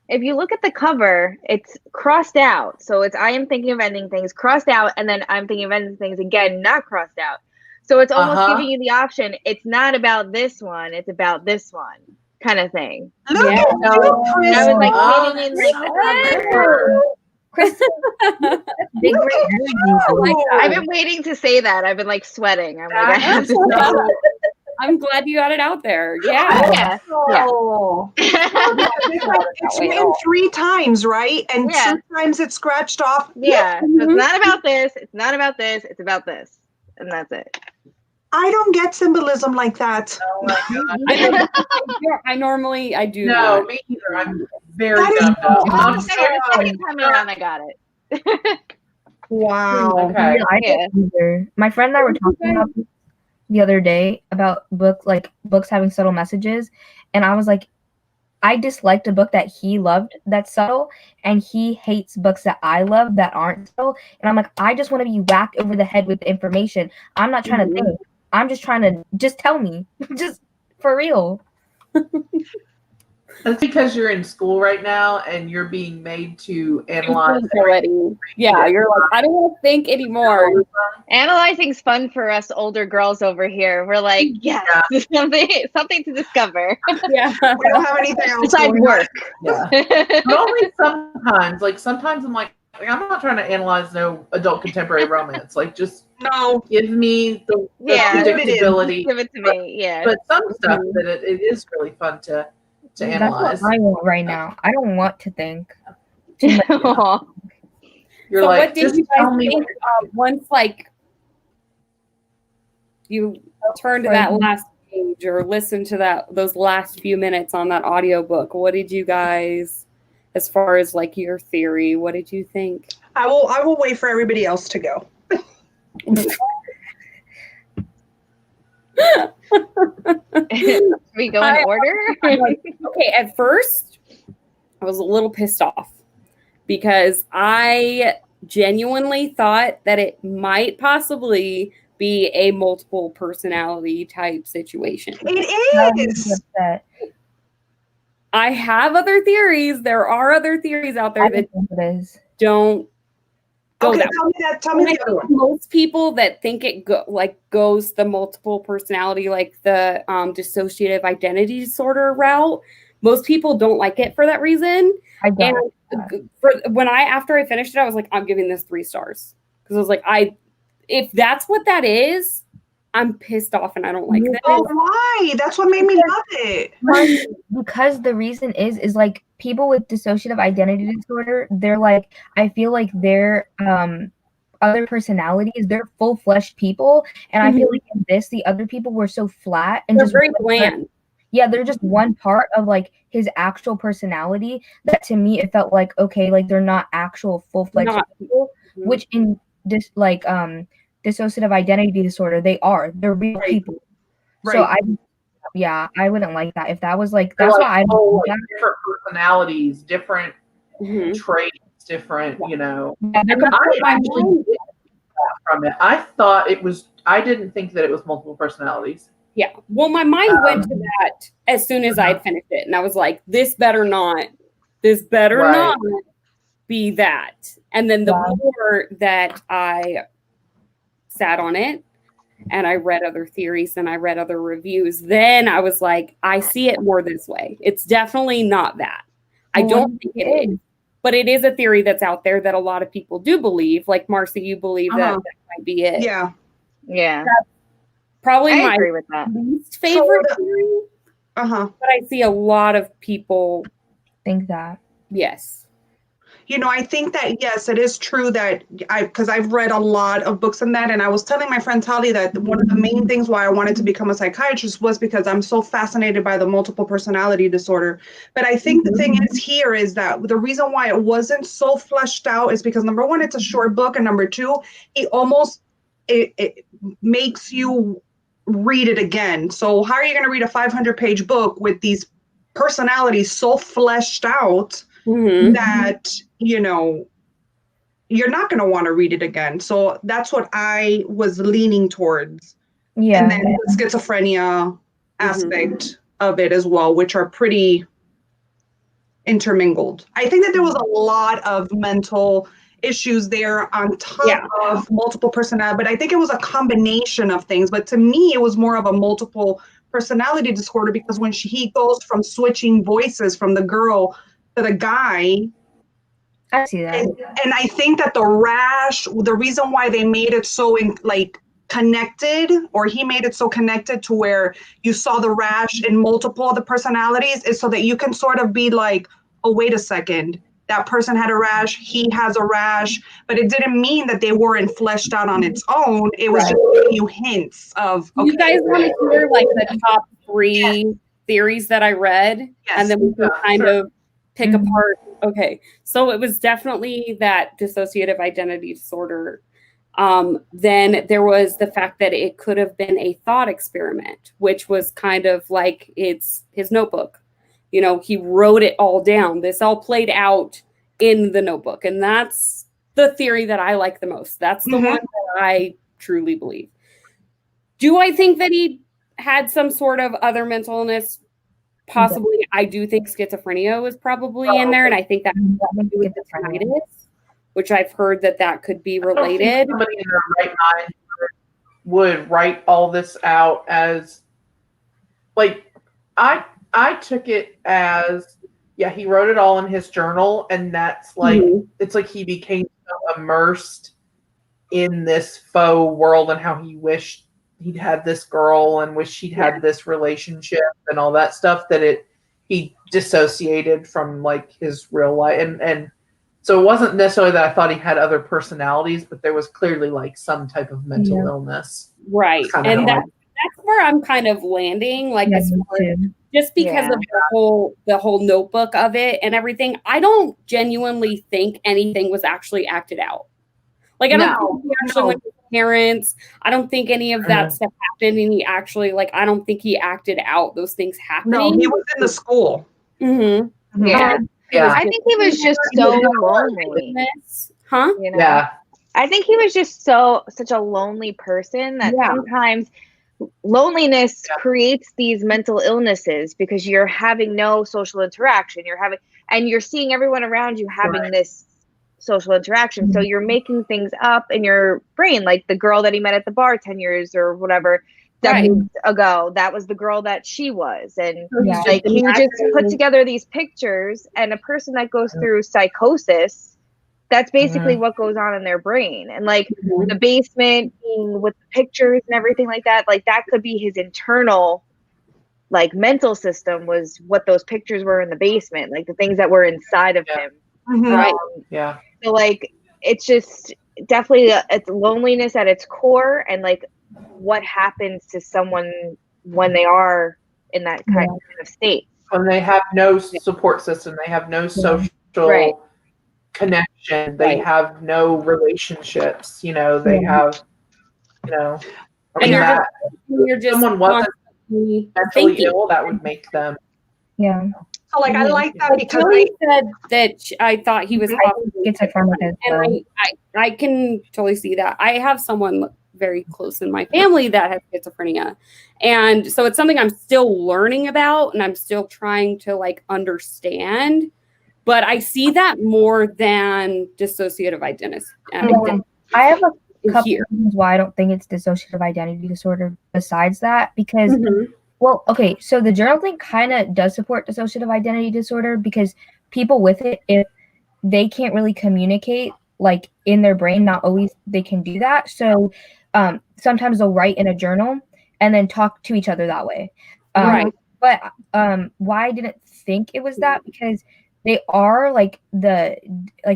S2: if you look at the cover, it's crossed out. So it's I am thinking of ending things crossed out, and then I'm thinking of ending things again, not crossed out. So it's almost giving you the option. It's not about this one. It's about this one, kind of thing.
S1: Look at
S2: So
S1: you,
S2: I was like hitting in like.
S5: Big brain energy.
S2: I've been waiting to say that. I've been like sweating. I'm like, I have to say.
S4: I'm glad you got it out there. Yeah.
S1: Oh. It's written 3 times, right? And sometimes it's scratched off.
S2: Yeah. So it's not about this. It's not about this. It's about this. And that's it.
S1: I don't get symbolism like that.
S3: Oh my God.
S4: I do.
S3: No, me either. I'm very
S1: That
S3: dumb.
S1: is
S2: The second time around, I got it.
S1: Wow.
S3: Okay.
S5: Yeah, I didn't either. My friend and I were talking about this the other day about books having subtle messages, and I was like, I disliked a book that he loved that's subtle, and he hates books that I love that aren't subtle. And I'm like, I just want to be whacked over the head with the information. I'm not trying to think. I'm just trying to just tell me, just for real.
S3: That's because you're in school right now and you're being made to analyze.
S4: Already. Yeah, you're like, I don't want to think anymore.
S2: Analyzing's fun for us older girls over here. We're like, yes, something to discover.
S4: Yeah.
S1: We don't have anything else
S2: Besides
S1: going
S2: work.
S3: Yeah. But only sometimes. Like sometimes I'm like, I'm not trying to analyze no adult contemporary romance. Like just give me the predictability.
S2: Give it to me. Yeah.
S3: But some stuff that it is really fun to analyze.
S5: That's what I want right now. I don't want to think.
S3: You're
S4: so
S3: like,
S4: what did you guys think once like you turned to that last page or listened to those last few minutes on that audiobook? What did you guys, as far as like your theory, what did you think?
S1: I will wait for everybody else to go.
S2: We go in order?
S4: Okay, at first I was a little pissed off because I genuinely thought that it might possibly be a multiple personality type situation.
S1: It is.
S4: I have other theories. There are other theories out there that don't go that way.
S1: Tell me the other one.
S4: Most people that think it goes the multiple personality, like the dissociative identity disorder route, most people don't like it for that reason.
S5: I don't.
S4: And after I finished it, I was like, I'm giving this 3 stars because I was like, if that's what that is, I'm pissed off and I don't like that.
S1: Oh, why? That's what made me love it.
S5: Because the reason is like people with dissociative identity disorder, they're like, I feel like their other personalities, they're full-fleshed people. And I feel like in this, the other people were so flat and just
S4: very bland.
S5: Yeah, they're just one part of like his actual personality that to me it felt like, okay, like they're not actual full-fledged people, which in this like dissociative identity disorder, they're real people. Right. So I wouldn't like that. If that was like, that's why I don't like
S3: different personalities, different traits, different, you know.
S5: Yeah,
S3: I actually didn't get that from it. I didn't think that it was multiple personalities.
S4: Yeah. Well, my mind went to that as soon as I had finished it. And I was like, this better not be that. And then the more that I sat on it and I read other theories and I read other reviews, then I was like, I see it more this way. It's definitely not that. I don't think it is. But it is a theory that's out there that a lot of people do believe. Like Marcy, you believe that might be it.
S1: Yeah.
S2: Yeah.
S4: That's probably
S2: I
S4: my
S2: agree with that.
S4: least favorite theory. But I see a lot of people
S5: think that.
S4: Yes.
S1: You know, I think that, yes, it is true that because I've read a lot of books on that. And I was telling my friend Tali that one of the main things why I wanted to become a psychiatrist was because I'm so fascinated by the multiple personality disorder. But I think the thing is that the reason why it wasn't so fleshed out is because number one, it's a short book. And number two, it makes you read it again. So how are you going to read a 500-page book with these personalities so fleshed out that, you know, you're not going to want to read it again. So that's what I was leaning towards.
S5: Yeah.
S1: And then the schizophrenia aspect of it as well, which are pretty intermingled. I think that there was a lot of mental issues there on top of multiple personality, but I think it was a combination of things. But to me, it was more of a multiple personality disorder, because when he goes from switching voices from the girl to the guy,
S5: I see that.
S1: and I think that the reason why they made it so connected, or he made it so connected to where you saw the rash in multiple of the personalities, is so that you can sort of be like, oh, wait a second, that person had a rash, he has a rash, but it didn't mean that they weren't fleshed out on its own. It was just giving you hints of,
S4: You guys want to hear like the top 3 theories that I read?
S1: Yes.
S4: And then we can kind of pick apart. Okay. So it was definitely that dissociative identity disorder. Then there was the fact that it could have been a thought experiment, which was kind of like it's his notebook. You know, he wrote it all down. This all played out in the notebook. And that's the theory that I like the most. That's the one that I truly believe. Do I think that he had some sort of other mental illness? Possibly. I do think schizophrenia was probably in there. And I think that has to do with the tinnitus, which I've heard that could be related.
S3: Somebody in their right mind would write all this out as, like, I took it as, he wrote it all in his journal, and that's like, it's like he became so immersed in this faux world and how he wished he'd had this girl and wished he'd had this relationship and all that stuff, that he dissociated from like his real life. And so it wasn't necessarily that I thought he had other personalities, but there was clearly like some type of mental illness.
S4: Right. And that's where I'm kind of landing, like just because of the whole notebook of it and everything. I don't genuinely think anything was actually acted out. Like, I don't think he actually went to his parents. I don't think any of that stuff happened. And he actually, like, I don't think he acted out those things happening.
S1: No, he was in the school.
S2: Mm-hmm. Yeah. I think he was just so lonely.
S4: Huh?
S2: You know? Yeah. I think he was just such a lonely person that sometimes loneliness creates these mental illnesses, because you're having no social interaction. You're seeing everyone around you having this social interaction. So you're making things up in your brain, like the girl that he met at the bar 10 years or whatever decades ago, that was the girl that she was. And like he just put together these pictures, and a person that goes through psychosis, that's basically what goes on in their brain. And like the basement being with the pictures and everything like that could be his internal like mental system, was what those pictures were in the basement, like the things that were inside of him. Right. So like, it's just definitely it's loneliness at its core, and like what happens to someone when they are in that kind of state.
S3: When they have no support system, they have no social connection, they have no relationships, they have,
S4: and you're just
S3: someone wasn't mentally ill, that would make them.
S5: Yeah.
S1: So like, I like that because
S4: Kelly said that I thought he was
S5: schizophrenic,
S4: and I can totally see that. I have someone very close in my family that has schizophrenia, and so it's something I'm still learning about, and I'm still trying to like understand. But I see that more than dissociative identity.
S5: I have a couple reasons why I don't think it's dissociative identity disorder besides that, because well, okay, so the journal thing kind of does support dissociative identity disorder, because people with it, if they can't really communicate like in their brain, not always they can do that. So sometimes they'll write in a journal and then talk to each other that way. But why I didn't think it was that, because they are like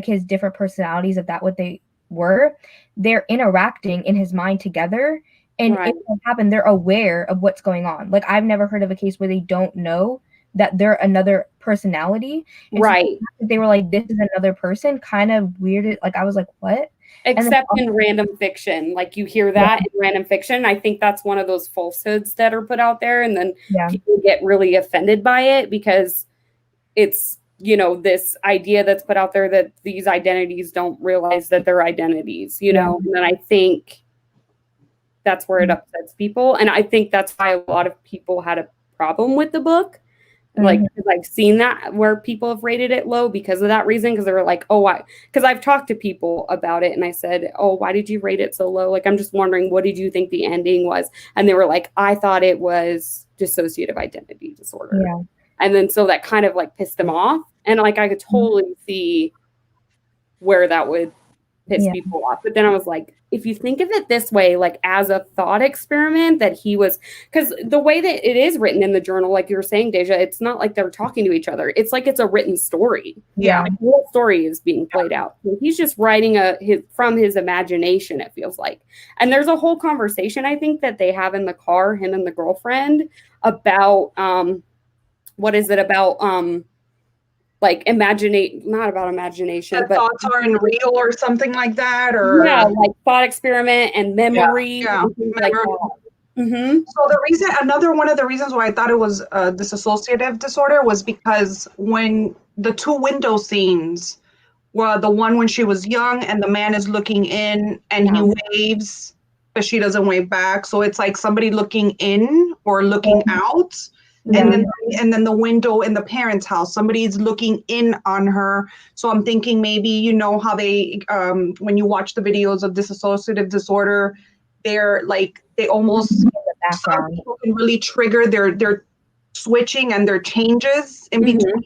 S5: his different personalities of that, what they were, they're interacting in his mind together. And if it happened, they're aware of what's going on. Like, I've never heard of a case where they don't know that they're another personality. And so they were like, this is another person, kind of weird. Like, I was like, what?
S4: Except in random fiction. Like, you hear that in random fiction. I think that's one of those falsehoods that are put out there. And then people get really offended by it, because it's this idea that's put out there that these identities don't realize that they're identities, and then I think that's where it upsets people. And I think that's why a lot of people had a problem with the book. Like, because I've seen that where people have rated it low because of that reason, because they were like, oh, why? Because I've talked to people about it and I said, oh, why did you rate it so low? Like, I'm just wondering, what did you think the ending was? And they were like, I thought it was dissociative identity disorder.
S5: Yeah.
S4: And then so that kind of like pissed them off. And like, I could totally see where that would piss people off. But then I was like, if you think of it this way, like as a thought experiment that he was, because the way that it is written in the journal, like you were saying, Deja, it's not like they're talking to each other. It's like it's a written story.
S1: Yeah.
S4: Like, the whole story is being played out. So he's just writing from his imagination, it feels like. And there's a whole conversation, I think, that they have in the car, him and the girlfriend, about what is it about like not about imagination,
S1: That
S4: but
S1: thoughts aren't real or something like that, or
S4: like thought experiment and memory.
S1: Yeah.
S4: And things like that. Mm-hmm.
S1: So another one of the reasons why I thought it was dissociative disorder was because when the two window scenes were the one when she was young and the man is looking in and he waves, but she doesn't wave back. So it's like somebody looking in or looking out. And then the window in the parents' house, somebody's looking in on her. So I'm thinking maybe, how they, when you watch the videos of dissociative disorder, they're like, they almost, some people can really trigger their switching and their changes in between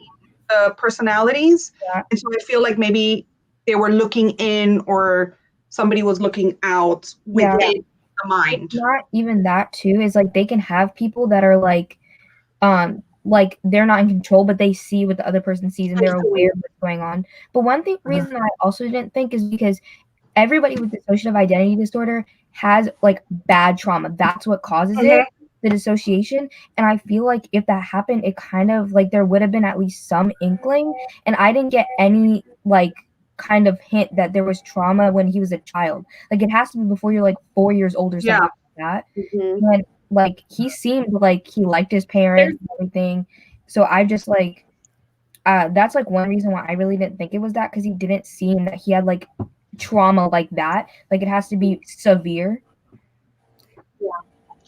S1: the personalities. Yeah. And so I feel like maybe they were looking in or somebody was looking out within the mind.
S5: It's not even that too, is like they can have people that are like they're not in control, but they see what the other person sees and they're aware of what's going on. But one reason that I also didn't think is because everybody with dissociative identity disorder has like bad trauma. That's what causes it, the dissociation. And I feel like if that happened, it kind of like there would have been at least some inkling. And I didn't get any like kind of hint that there was trauma when he was a child. Like it has to be before you're like 4 years old or something like that. And like he seemed like he liked his parents and everything. So I just like that's like one reason why I really didn't think it was that, because he didn't seem that he had like trauma like that. Like it has to be severe.
S2: Yeah.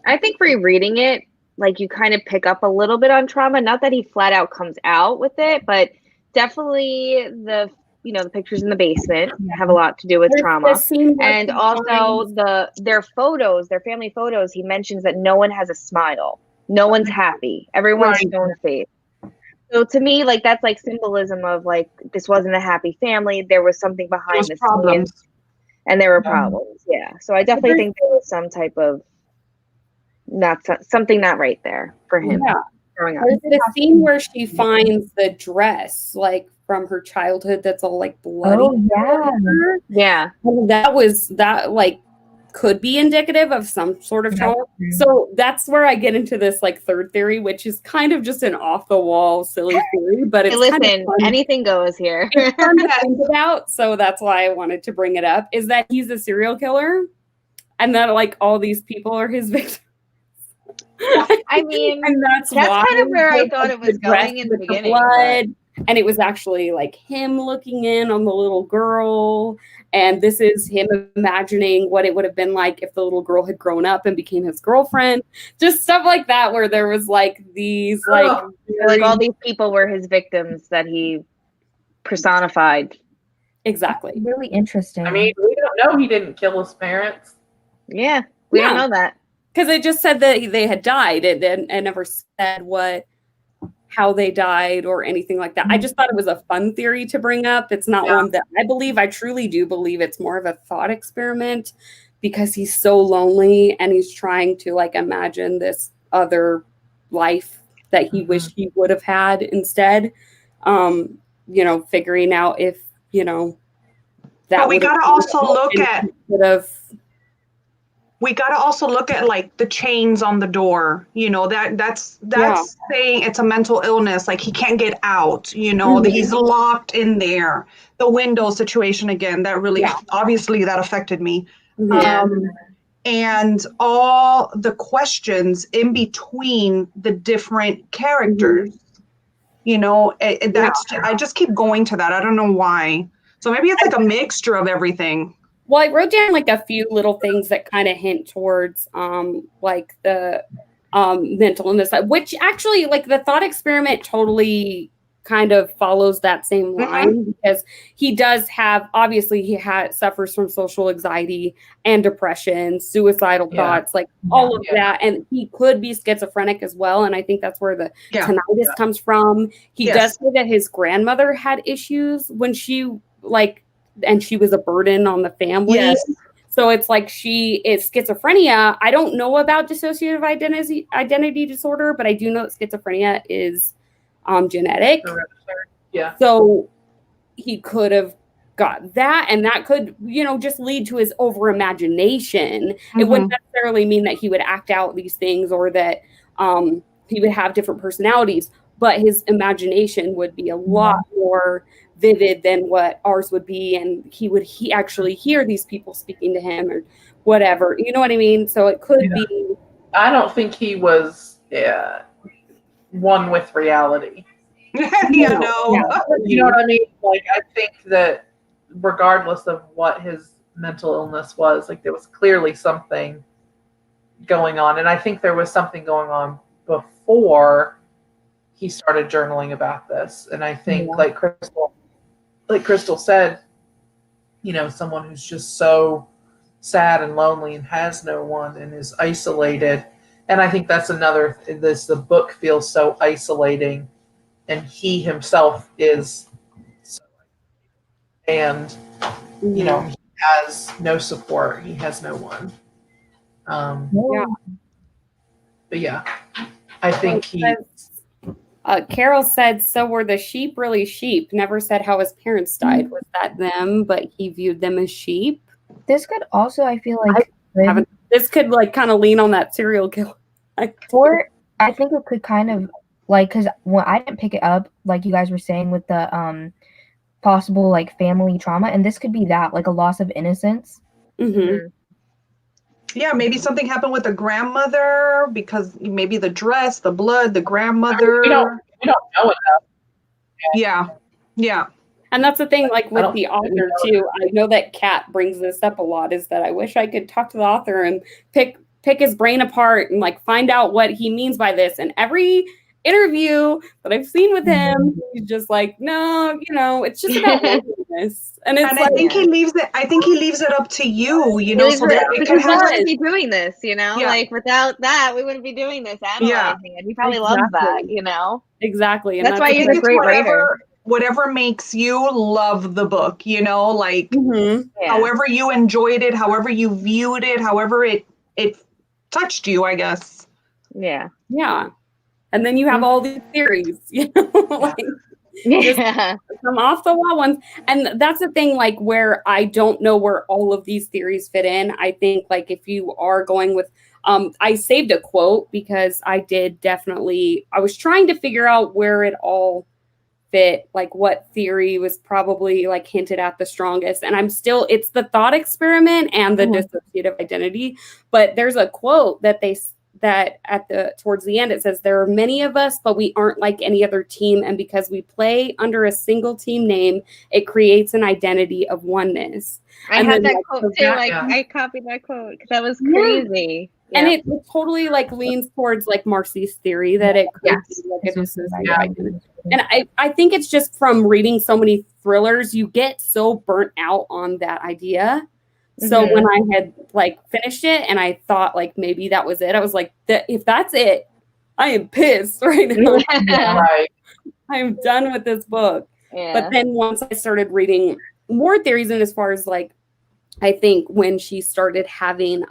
S2: I think rereading it, like you kind of pick up a little bit on trauma. Not that he flat out comes out with it, but definitely the pictures in the basement have a lot to do with trauma. And also their family photos, he mentions that no one has a smile. No one's happy. Everyone's stone faced. So to me, like that's like symbolism of like this wasn't a happy family. There was something behind the scenes and there were problems. Yeah. So I definitely think there was some type of something not right there for him growing up.
S4: There's the scene where she finds the dress like from her childhood that's all like bloody.
S5: Oh
S2: yeah.
S4: And that like could be indicative of some sort of trauma. So that's where I get into this like third theory, which is kind of just an off the wall silly theory, but it's
S2: listen,
S4: kind of fun.
S2: Anything goes here.
S4: It's fun to think about, so that's why I wanted to bring it up, is that he's a serial killer and that like all these people are his victims.
S2: I mean,
S4: and that's
S2: kind of where I thought it was going in the beginning.
S4: And it was actually like him looking in on the little girl. And this is him imagining what it would have been like if the little girl had grown up and became his girlfriend. Just stuff like that, where there was like these like
S2: all these people were his victims that he personified.
S4: Exactly.
S5: That's really interesting.
S3: I mean, we don't know he didn't kill his parents.
S2: Yeah, we don't know that.
S4: Because it just said that they had died. It never said how they died or anything like that. I just thought it was a fun theory to bring up. It's not one that I truly do believe it's more of a thought experiment, because he's so lonely and he's trying to like imagine this other life that he wished he would have had instead. Figuring out if, that
S1: but we got to also look at like the chains on the door, that's saying it's a mental illness. Like he can't get out, that he's locked in there. The window situation again, that really, obviously that affected me. And all the questions in between the different characters. You know, that's I just keep going to that. I don't know why. So maybe it's like a mixture of everything.
S4: Well, I wrote down like a few little things that kind of hint towards like the mental illness, which actually like the thought experiment totally kind of follows that same line because he does have, obviously he suffers from social anxiety and depression, suicidal thoughts, like all of that. And he could be schizophrenic as well. And I think that's where the tinnitus comes from. He does say that his grandmother had issues when she and she was a burden on the family. Yes. So it's like she is schizophrenia. I don't know about dissociative identity disorder, but I do know that schizophrenia is genetic.
S3: Yeah.
S4: So he could have got that, and that could, just lead to his over imagination. It wouldn't necessarily mean that he would act out these things or that he would have different personalities, but his imagination would be a lot more vivid than what ours would be, and he actually hear these people speaking to him or whatever. You know what I mean? So it could be.
S3: I don't think he was one with reality.
S1: No.
S3: You know what I mean? Like, I think that regardless of what his mental illness was, like there was clearly something going on, and I think there was something going on before he started journaling about this. And I think like Crystal said, someone who's just so sad and lonely and has no one and is isolated. And I think that's the book feels so isolating, and he himself is so, and he has no support. He has no one. But yeah, I think
S4: Carol said, so were the sheep really sheep? Never said how his parents died. Was that them, but he viewed them as sheep?
S5: This could also, I feel like,
S4: this could like kind of lean on that serial killer.
S5: Or I think it could kind of like, because when I didn't pick it up, like you guys were saying with the possible like family trauma, and this could be that, like a loss of innocence.
S1: Yeah, maybe something happened with the grandmother, because maybe the dress, the blood, the grandmother.
S3: We don't know enough.
S1: Yeah.
S4: And that's the thing, like with the author too. I know that Kat brings this up a lot, is that I wish I could talk to the author and pick his brain apart and like find out what he means by this. And every interview that I've seen with him, he's just like, no, it's just about loneliness. And
S1: I think he leaves it up to you, so that it can
S2: we wouldn't be doing this, like without that, we wouldn't be doing this, analyzing it. He probably loves that,
S4: Exactly. And
S2: that's why he's a great writer.
S1: Whatever makes you love the book, like however you enjoyed it, however you viewed it, however it touched you, I guess.
S4: Yeah. And then you have all these theories, like some off the wall ones. And that's the thing, like where I don't know where all of these theories fit in. I think like if you are going with, I saved a quote because I was trying to figure out where it all fit, like what theory was probably like hinted at the strongest. And it's the thought experiment and the dissociative identity. But there's a quote that towards the end, it says, there are many of us, but we aren't like any other team. And because we play under a single team name, it creates an identity of oneness.
S2: I had that quote too. I copied that quote because that was crazy.
S4: Yeah. And it totally like leans towards like Marcy's theory that it could be like a dissociative identity. And I think it's just from reading so many thrillers, you get so burnt out on that idea. So when I had like finished it and I thought like maybe that was it, I was like, if that's it, I am pissed right now. I am done with this book. Yeah. But then once I started reading more theories, and as far as like, I think when she started having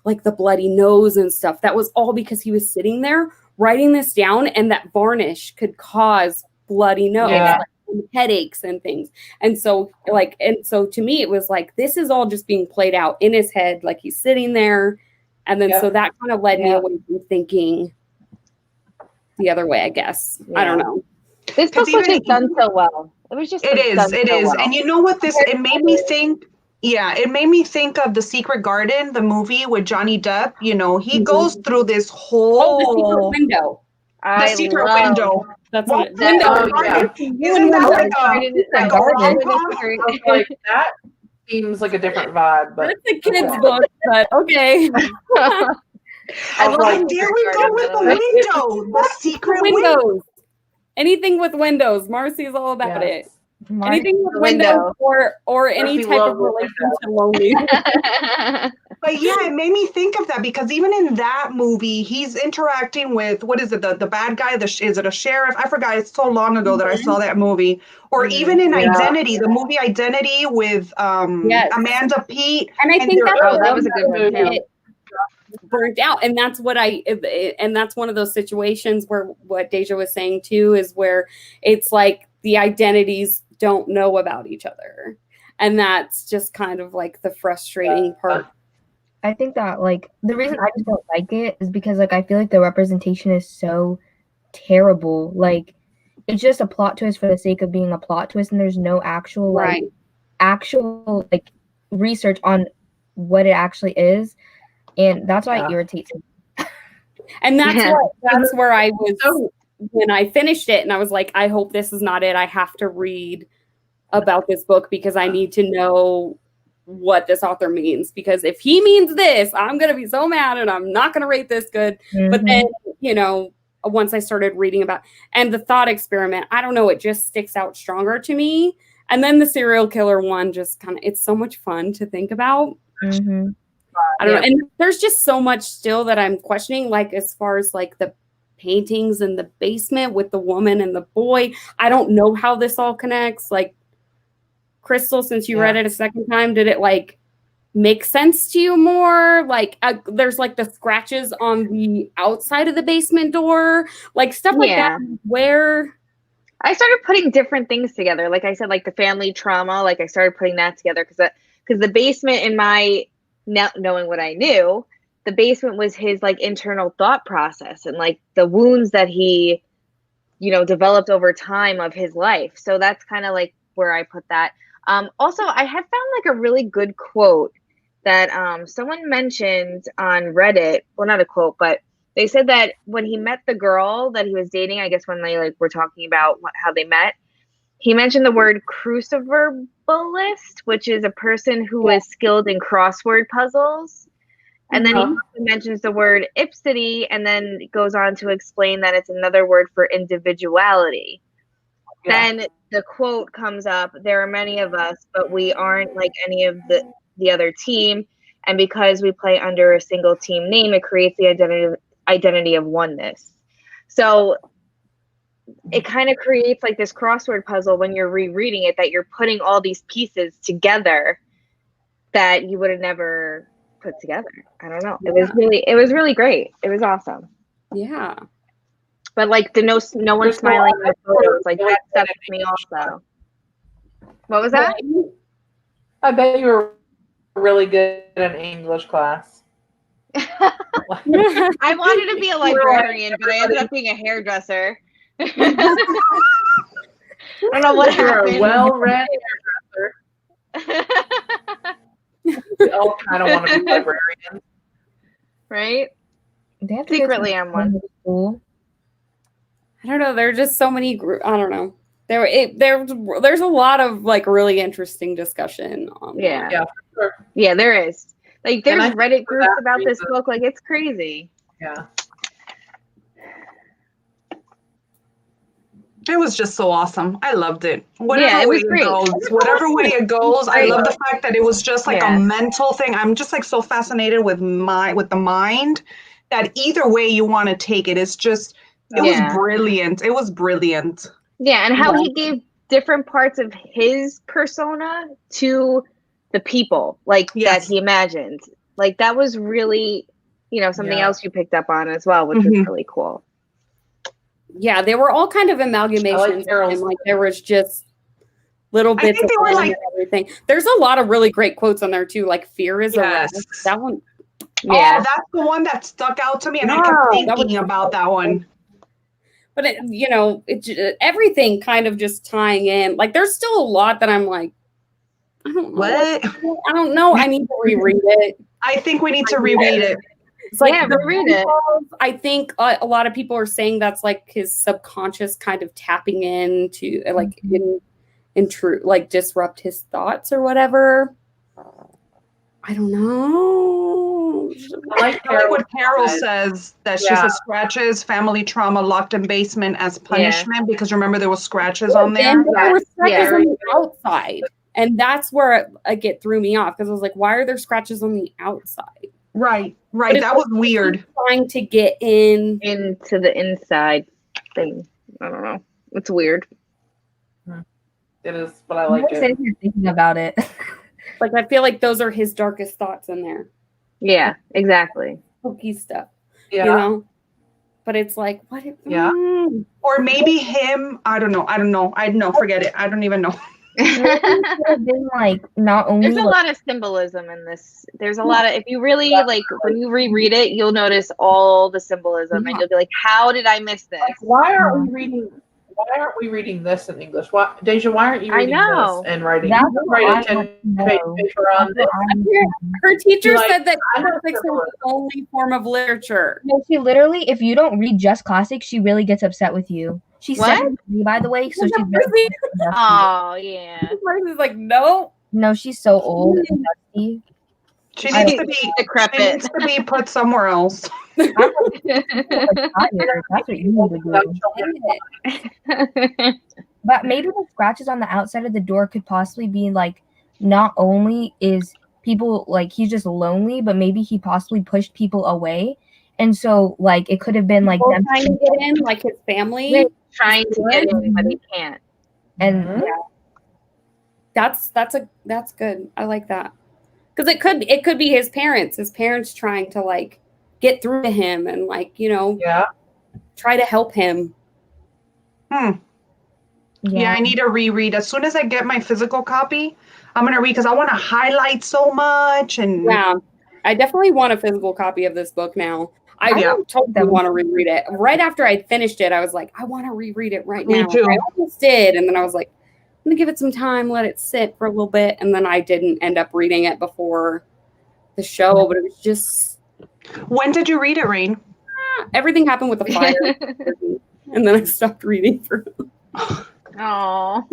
S4: like the bloody nose and stuff, that was all because he was sitting there writing this down, and that varnish could cause bloody nose. Like, headaches and things. And so to me it was like, this is all just being played out in his head, like he's sitting there. And then so that kind of led me away from thinking the other way, I guess. I don't know.
S2: This book was just done so well. It was just
S1: it is. Well. And you know what it made me think of The Secret Garden, the movie with Johnny Depp. He goes through this whole
S4: The Secret Window.
S1: The Secret Window.
S4: That's
S1: What?
S4: what window.
S3: Oh, yeah.
S1: Isn't that like a
S5: garden.
S1: rom-com?
S3: I was like, that seems like a different vibe, but
S4: That's a kid's book, but okay.
S3: I was like,
S1: There we go with the window. The secret window.
S4: Windows. Anything with windows. Marcy's all about it. Anything with windows or any
S3: Marcy
S4: type of
S3: loves a
S4: relation to loneliness.
S1: But yeah, it made me think of that because even in that movie, he's interacting with, what is it, the bad guy? Is it a sheriff? I forgot. It's so long ago that I saw that movie. Or even in Identity, the movie Identity with Amanda Peet.
S4: And I think
S2: that was a good one too.
S4: Burnt out, and that's what and that's one of those situations where what Deja was saying too is where it's like the identities don't know about each other, and that's just kind of like the frustrating part.
S5: I think that like the reason I just don't like it is because like I feel like the representation is so terrible. Like it's just a plot twist for the sake of being a plot twist, and there's no actual actual research on what it actually is. And that's why it irritates me.
S4: And that's where I was when I finished it, and I was like, I hope this is not it. I have to read about this book because I need to know what this author means. Because if he means this, I'm gonna be so mad and I'm not gonna rate this good. Mm-hmm. But then, once I started reading about and the thought experiment, I don't know, it just sticks out stronger to me. And then the serial killer one just it's so much fun to think about.
S5: Mm-hmm.
S4: I don't know. And there's just so much still that I'm questioning, like as far as like the paintings in the basement with the woman and the boy. I don't know how this all connects. Like, Crystal, since you read it a second time, did it like make sense to you more? Like there's like the scratches on the outside of the basement door, like stuff like that. Where
S2: I started putting different things together. Like I said, like the family trauma, like I started putting that together because the basement in my now knowing what I knew, the basement was his like internal thought process and like the wounds that he, developed over time of his life. So that's kind of like where I put that. Also, I had found like a really good quote that someone mentioned on Reddit. Well, not a quote, but they said that when he met the girl that he was dating, I guess when they like were talking about how they met, he mentioned the word cruciverbalist, which is a person who is skilled in crossword puzzles. And then he also mentions the word ipsity and then goes on to explain that it's another word for individuality. Yeah. Then the quote comes up, there are many of us, but we aren't like any of the other team. And because we play under a single team name, it creates the identity of oneness. So it kind of creates like this crossword puzzle when you're rereading it, that you're putting all these pieces together that you would have never put together. I don't know. It was really great. It was awesome.
S4: Yeah.
S2: But like the no one smiling in the photos, like that stuff to me also. What was that?
S3: I bet you were really good in English class.
S2: I wanted to be a librarian, but I ended up being a hairdresser. I don't know what happened.
S3: You're a well-read hairdresser. We all kind of want to be librarians,
S2: right?
S5: They have to
S2: secretly I'm one.
S5: School.
S4: I don't know. There are just so many I don't know. There's a lot of like really interesting discussion on
S2: that.
S3: Yeah, for sure.
S2: Yeah, there is. Like there's Reddit groups about this book. Like it's crazy.
S3: Yeah.
S1: It was just so awesome. I loved it. Whatever way it goes, I love the fact that it was just like a mental thing. I'm just like so fascinated with the mind that either way you want to take it, it's just it was brilliant. It was brilliant.
S2: Yeah, and how he gave different parts of his persona to the people, like that he imagined. Like that was really, something else you picked up on as well, which was really cool.
S4: Yeah, they were all kind of amalgamations, and like there was just little bits of everything. There's a lot of really great quotes on there too, like "Fear is a risk." That one.
S1: Yeah, that's the one that stuck out to me, and I kept thinking about that one.
S4: But everything kind of just tying in. Like, there's still a lot that I'm like, I don't know.
S1: What?
S4: I don't know. I need to reread it.
S1: I think we need to reread it.
S4: It's like
S2: Yeah,
S4: the
S2: reread it.
S4: mentals, I think a lot of people are saying that's like his subconscious kind of tapping into like in true, like disrupt his thoughts or whatever. I don't know.
S3: I like
S1: I like what Carol
S3: said.
S1: says, that she
S3: Yeah.
S1: says scratches, family trauma, locked in basement as punishment, because remember there was scratches on there.
S4: And there were scratches
S2: Yeah.
S4: on the outside. And that's where it threw me off, because I was like, why are there scratches on the outside?
S1: Right,
S4: But
S1: right.
S4: it's
S1: That was
S4: like
S1: weird.
S4: trying to get in.
S2: Into the inside thing. I don't know. It's weird.
S3: It is, but I like
S5: I'm
S3: it.
S5: sitting here thinking about it.
S4: Like, I feel like those are his darkest thoughts in there.
S2: Yeah, exactly.
S4: Spooky stuff.
S3: Yeah.
S4: You know? But it's like, what if,
S3: Yeah.
S1: Or maybe him. I don't know. Forget it. I don't even know.
S5: It could have been like not only
S2: There's a
S5: like,
S2: lot of symbolism in this. There's a lot of, if you really like, when you reread it, you'll notice all the symbolism and you'll be like, how did I miss this?
S3: Why aren't we reading this in English? Deja, why aren't you
S2: I
S3: reading
S2: know.
S3: this and writing?
S5: That's
S3: You
S5: what
S3: write
S5: I
S3: a 10
S5: want to
S3: page
S5: know.
S3: paper on this.
S4: her teacher
S3: Like,
S4: said that
S3: I know
S4: classics are the
S3: symbolism.
S4: only form of literature.
S5: No, she literally, if you don't read just classics, she really gets upset with you. She's
S2: What?
S5: 73, by the way, so she's
S4: Really?
S2: Oh, yeah.
S4: Is like, no.
S5: no, she's so old and dusty.
S1: She
S5: I
S1: needs
S5: don't-
S1: to be. She
S2: Decrepit.
S1: needs to be put somewhere else.
S5: I'm like, tired. That's what you need to do. But maybe the scratches on the outside of the door could possibly be like, not only is people like he's just lonely, but maybe he possibly pushed people away, and so like it could have been like them
S4: Trying to get in, like his family.
S2: Trying to get in, but he can't.
S5: and
S3: Mhm.
S4: That's good. I like that. Because it could be his parents trying to like get through to him and like, you know,
S3: Yeah.
S4: try to help him.
S1: Yeah, I need to reread. As soon as I get my physical copy, I'm gonna read because I want to highlight so much. And
S4: Yeah. I definitely want a physical copy of this book now. I
S1: Yeah.
S4: totally want to reread it. Right after I finished it, I was like, I want to reread it right
S1: Me
S4: now.
S1: too.
S4: I almost did. And then I was like, I'm going to give it some time, let it sit for a little bit. And then I didn't end up reading it before the show, but it was just,
S1: when did you read it, Raine?
S4: everything happened with the fire. And then I stopped reading for
S2: Oh.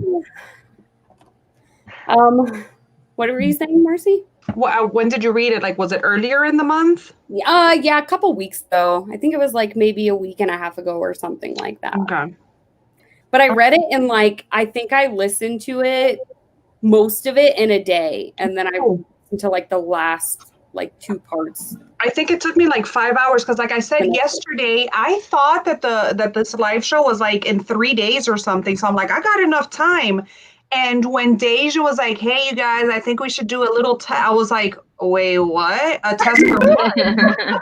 S4: what were you saying, Marcy?
S1: When did you read it? Like, was it earlier in the month?
S4: Yeah, a couple weeks ago. I think it was like maybe a week and a half ago or something like that.
S1: Okay.
S4: But I read it in like, I think I listened to it, most of it in a day. And then I listened to like the last like 2 parts.
S1: I think it took me like 5 hours because, like I said yesterday, I thought that this live show was like in 3 days or something. So I'm like, I got enough time. And when Deja was like, "Hey, you guys, I think we should do a little test," I was like, "Wait, what? A test for what?"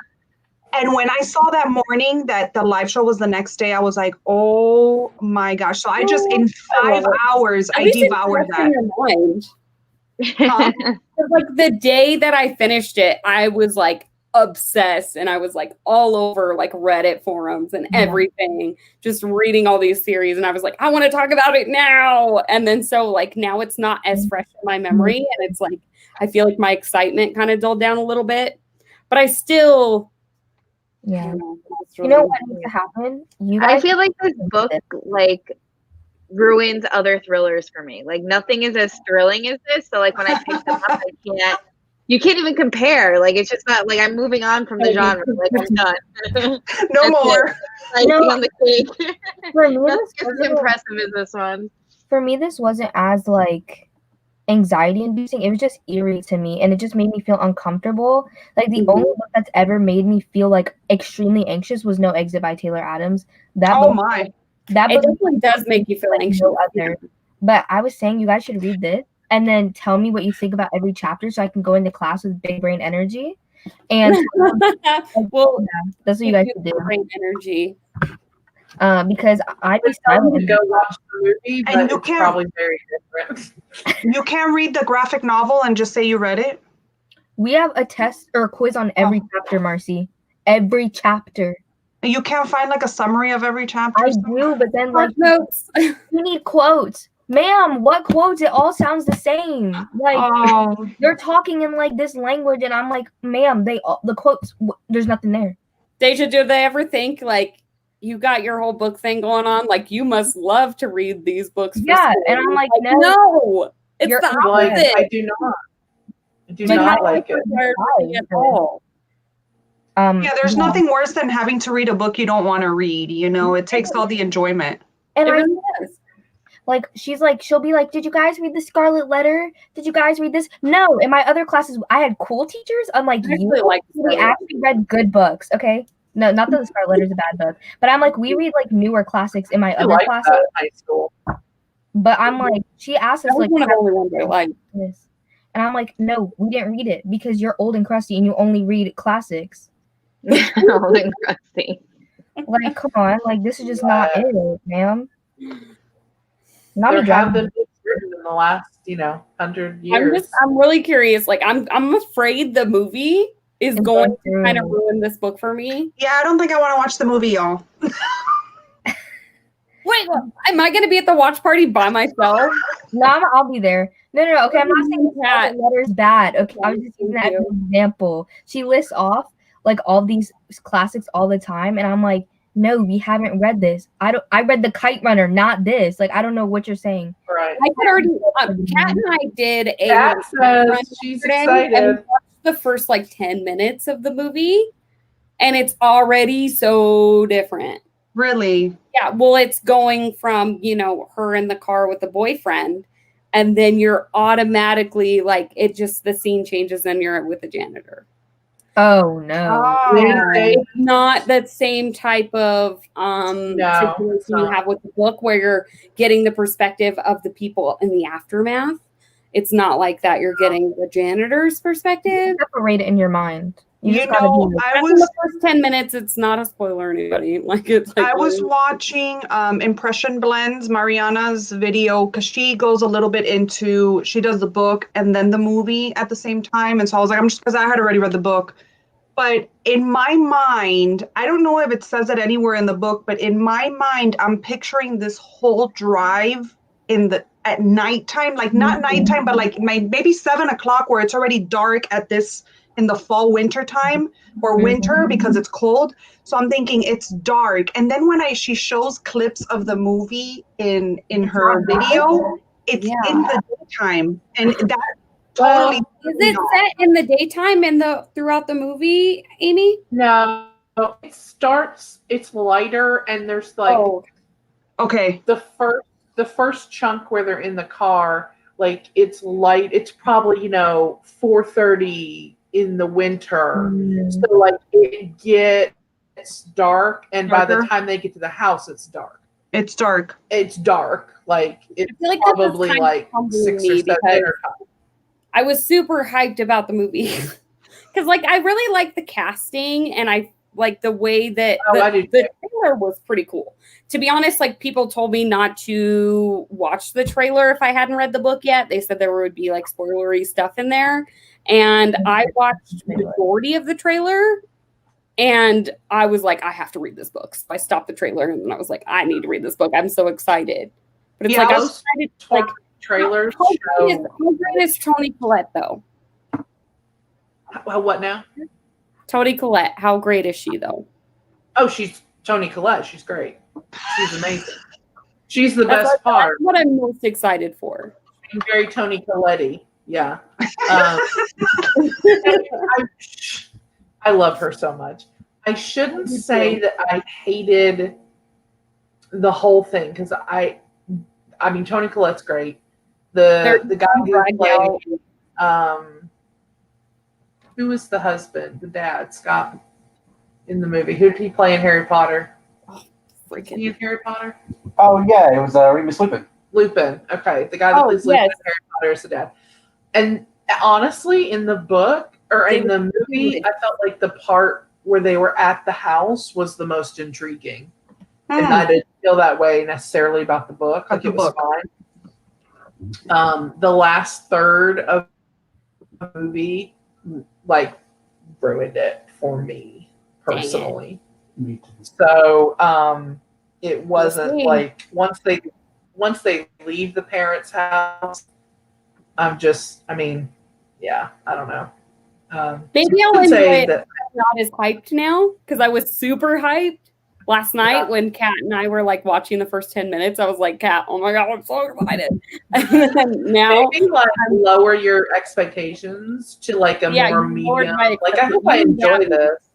S1: And when I saw that morning that the live show was the next day, I was like, "Oh my gosh!" So I just in 5 hours, I devoured that.
S4: In your mind.
S1: Huh?
S4: Like the day that I finished it, I was like obsessed, and I was like all over like Reddit forums and everything, just reading all these series. And I was like, I want to talk about it now. And then so like now it's not as fresh in my memory, and it's like I feel like my excitement kind of dulled down a little bit, but I still.
S5: Yeah.
S4: You
S5: You know what needs to happen? You guys
S2: I feel like this book like ruins other thrillers for me. Like nothing is as thrilling as this. So like when I pick them up, you can't even compare. Like it's just not like I'm moving on from the genre. Like I'm done.
S1: No more.
S2: Icing on the cake.
S5: for me,
S2: That's
S5: this
S2: just as
S5: wasn't-
S2: impressive as this one.
S5: for me, this wasn't as like anxiety inducing. It was just eerie to me, and it just made me feel uncomfortable. Like the only book that's ever made me feel like extremely anxious was No Exit by Taylor Adams. That
S1: Oh
S5: book,
S1: my.
S5: that
S4: It
S5: book
S4: definitely does make you feel
S5: like
S4: anxious.
S5: no other. But I was saying you guys should read this and then tell me what you think about every chapter, so I can go into class with big brain energy. And
S4: Well,
S5: that's what you guys should do.
S4: brain energy.
S5: Because I'd be
S3: Tell me
S5: silent.
S3: to go watch the movie, but
S1: And you
S3: it's
S1: can't-
S3: probably very different.
S1: You can't read the graphic novel and just say you read it?
S5: We have a test or a quiz on every chapter, Marcy. Every chapter.
S1: You can't find like a summary of every chapter?
S5: I do, but then like
S4: Notes.
S5: you need quotes. ma'am, what quotes? It all sounds the same. Like
S1: Oh,
S5: they're talking in like this language, and I'm like, ma'am, the quotes. There's nothing there.
S4: Deja, do they ever think like you got your whole book thing going on? Like you must love to read these books. For
S5: Yeah,
S4: school.
S5: and I'm like,
S4: no, it's
S5: You're
S4: the
S3: Like,
S4: opposite.
S3: I do not. I do
S5: Like,
S3: not
S5: how
S3: like it.
S4: Required reading at all.
S1: yeah, there's nothing worse than having to read a book you don't want to read. You know, it takes all the enjoyment.
S5: And
S4: It
S5: I
S4: really is.
S5: like, she'll be like, did you guys read the Scarlet Letter? Did you guys read this? No. In my other classes, I had cool teachers. Unlike
S4: I
S5: you,
S4: actually like
S5: we
S4: Scarlet
S5: actually read good books. Okay. No, not that the Scarlet Letter is a bad book, but I'm like, we read like newer classics in my
S3: I
S5: other
S3: like
S5: classes.
S3: that in high school.
S5: But I'm like, she asked us
S4: That was
S5: like,
S4: one of the
S5: have
S4: only ones I liked.
S5: this. And I'm like, no, we didn't read it because you're old and crusty and you only read classics.
S2: Old and crusty.
S5: Like, come on, like this is just not it, ma'am. Not
S3: There
S5: me
S3: have
S5: driving.
S3: been books written in the last, 100 years.
S4: I'm really curious. Like I'm afraid the movie is
S5: It's
S4: going
S5: going
S4: to kind of
S5: through.
S4: ruin this book for me.
S1: Yeah, I don't think I want to watch the movie, y'all.
S4: Wait, am I going to be at the watch party by myself?
S5: No, I'll be there. No. Okay, I'm not saying the
S4: Cat.
S5: Scarlet Letter is bad. Okay, I was just using that as an example. She lists off like all these classics all the time, and I'm like, no, we haven't read this. I read The Kite Runner, not this. Like, I don't know what you're saying.
S3: Right.
S4: I had already. Kat and I did a
S3: Kat
S4: run
S3: says she's
S4: yesterday, and we
S3: excited.
S4: watched the first like 10 minutes of the movie, and it's already so different.
S1: Really?
S4: Yeah, well, it's going from, her in the car with the boyfriend, and then you're automatically like, the scene changes and you're with the janitor.
S5: Oh no.
S1: Oh,
S4: It's not that same type of
S3: No,
S4: situation
S3: it's
S4: you
S3: not.
S4: have with the book where you're getting the perspective of the people in the aftermath. It's not like that. You're getting the janitor's perspective.
S5: Separate it in your mind.
S1: You
S5: just gotta
S1: know,
S5: be like,
S1: I
S4: That's in the
S1: was
S4: first 10 minutes. It's not a spoiler, anybody. Like it's like
S1: I was watching Impression Blends, Mariana's video, because she goes a little bit into, she does the book and then the movie at the same time. And so I was like, because I had already read the book. But in my mind, I don't know if it says it anywhere in the book, but in my mind, I'm picturing this whole drive at nighttime, like not nighttime, but like maybe 7 o'clock where it's already dark in the fall winter time or winter because it's cold. So I'm thinking it's dark. And then when she shows clips of the movie in her video, it's in the daytime. And that totally
S4: is it set in the daytime throughout the movie, Amy?
S3: No, it starts. It's lighter, and there's like
S1: okay.
S3: the first chunk where they're in the car. Like it's light. It's probably 4:30 in the winter. So like it gets dark, and by the time they get to the house, it's dark.
S1: It's dark.
S3: It's dark. Like it's
S4: like
S3: probably like 6 or 7 dinner time.
S4: I was super hyped about the movie because, like, I really like the casting and I like the way that the trailer was pretty cool. To be honest, like, people told me not to watch the trailer if I hadn't read the book yet. They said there would be like spoilery stuff in there, and I watched the majority of the trailer. And I was like, I have to read this book. So I stopped the trailer and then I was like, I need to read this book. I'm so excited. But it's like I was excited, like.
S3: Trailers
S4: How great is Toni Collette, though?
S3: What now?
S4: Toni Collette. How great is she, though?
S3: Oh, she's Toni Collette. She's great. She's amazing. She's the best part.
S4: That's what I'm most excited for.
S3: She's very Toni Collette. Yeah. I love her so much. I shouldn't say that I hated the whole thing because I mean, Toni Collette's great. The guy who played, who was the husband, the dad, Scott, in the movie? Who did he play in Harry Potter?
S4: Oh, freaking
S3: you Harry Potter?
S6: Oh yeah, it was Remus Lupin.
S3: Lupin. Okay, the guy that plays Lupin in Harry Potter is the dad. And honestly, in the book or in the movie, I felt like the part where they were at the house was the most intriguing. And I didn't feel that way necessarily about the book. Like it was fine. The last third of the movie, like, ruined it for me personally. So it wasn't like once once they leave the parents' house, I don't know.
S4: Maybe
S3: I
S4: I'll
S3: can
S4: enjoy
S3: say
S4: it.
S3: that
S4: I'm not as hyped now because I was super hyped last night when Kat and I were like watching the first 10 minutes. I was like, Kat, oh my God, I'm so excited. And then now
S3: maybe like lower your expectations to like a more
S4: you lowered
S3: medium.
S4: my
S3: Like I hope I enjoy this,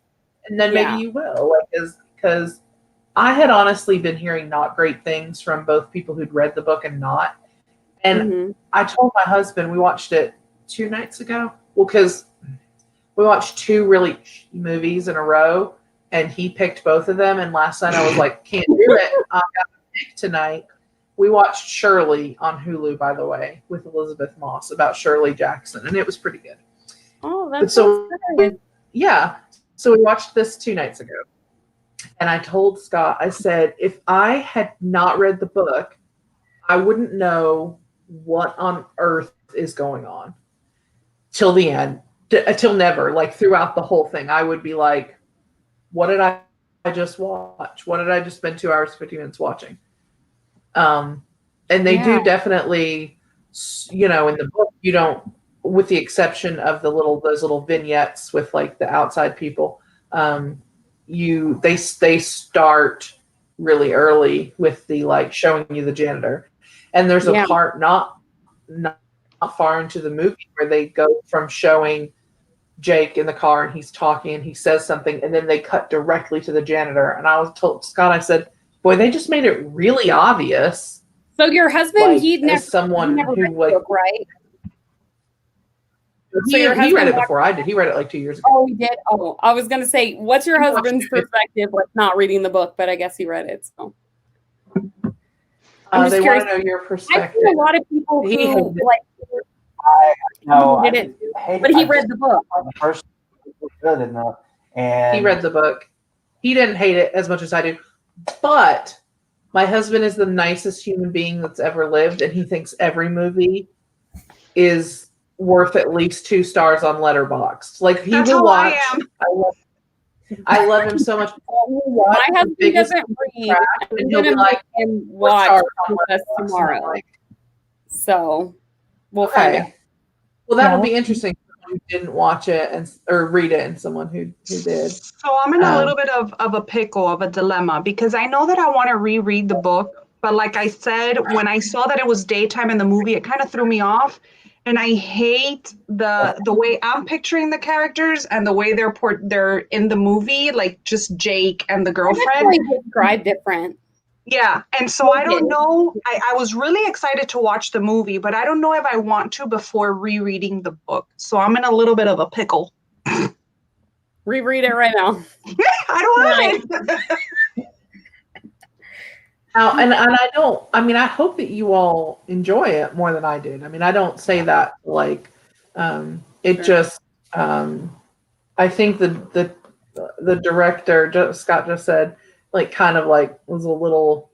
S3: and then maybe
S4: Yeah.
S3: you will. Like because I had honestly been hearing not great things from both people who'd read the book and not. And I told my husband, we watched it 2 nights ago. Well, because we watched 2 really movies in a row, and he picked both of them. And last night I was like, can't do it. I got to pick tonight. We watched Shirley on Hulu, by the way, with Elizabeth Moss about Shirley Jackson, and it was pretty good.
S4: Oh, that's so good.
S3: Yeah. So we watched this 2 nights ago. And I told Scott, I said, if I had not read the book, I wouldn't know what on earth is going on till the end, till never, like throughout the whole thing. I would be like, what did I just watch? What did I just spend 2 hours, 50 minutes watching? And they do definitely, in the book, you don't, with the exception of those little vignettes with like the outside people, they start really early with the like showing you the janitor, and there's a part not far into the movie where they go from showing Jake in the car and he's talking and he says something, and then they cut directly to the janitor. And I was told Scott, I said, boy, they just made it really obvious.
S4: So your husband,
S3: like,
S4: he never
S3: who
S4: read the book, right?
S3: So he read it before I did. He read it like 2 years ago.
S4: Oh, he did? Oh, I was going to say, what's your husband's perspective with not reading the book? But I guess he read it. So I'm just
S3: they
S4: curious.
S3: want to know your perspective.
S4: I've seen a lot of people who like
S6: I
S4: but he read the book.
S6: The first was good, and
S3: he read the book. He didn't hate it as much as I do, but my husband is the nicest human being that's ever lived, and he thinks every movie is worth at least 2 stars on Letterboxd. Like he
S1: That's
S3: will
S1: how
S3: watch.
S1: I am.
S3: I love him so much.
S4: My husband doesn't read, and I'm going to make him watch with us tomorrow. So we'll find out.
S3: Well, that would be interesting. Who didn't watch it or read it, and someone who did.
S1: So I'm in a little bit of a pickle, of a dilemma, because I know that I want to reread the book, but like I said, when I saw that it was daytime in the movie, it kind of threw me off. And I hate the way I'm picturing the characters and the way they're in the movie, like just Jake and the girlfriend.
S4: They describe different.
S1: Yeah, and so I don't know. I was really excited to watch the movie, but I don't know if I want to before rereading the book. So I'm in a little bit of a pickle.
S4: Reread it right now.
S1: I don't want it.
S3: Now, and I hope that you all enjoy it more than I did. I mean, I don't say that like it just I think the director, Scott just said, like kind of like was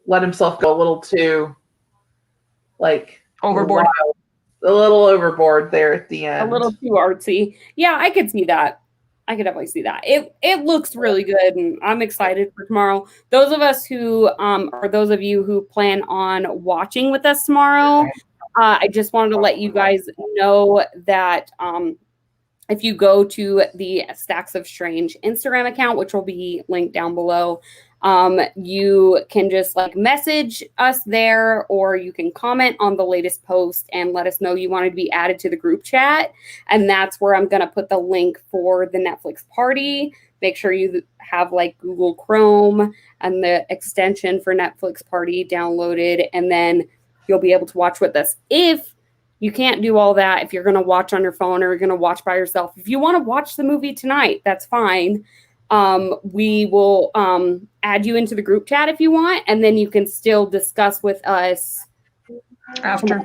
S3: let himself go a little too like
S1: overboard.
S3: A little overboard there at the end.
S4: A little too artsy. Yeah, I could see that. I could definitely see that. It looks really good, and I'm excited for tomorrow. Those of us who or those of you who plan on watching with us tomorrow, I just wanted to let you guys know that if you go to the Stacks of Strange Instagram account, which will be linked down below, you can just like message us there, or you can comment on the latest post and let us know you want to be added to the group chat. And that's where I'm going to put the link for the Netflix party. Make sure you have like Google Chrome and the extension for Netflix party downloaded, and then you'll be able to watch with us. If you can't do all that, if you're going to watch on your phone or you're going to watch by yourself, if you want to watch the movie tonight, that's fine. We will add you into the group chat if you want, and then you can still discuss with us
S1: after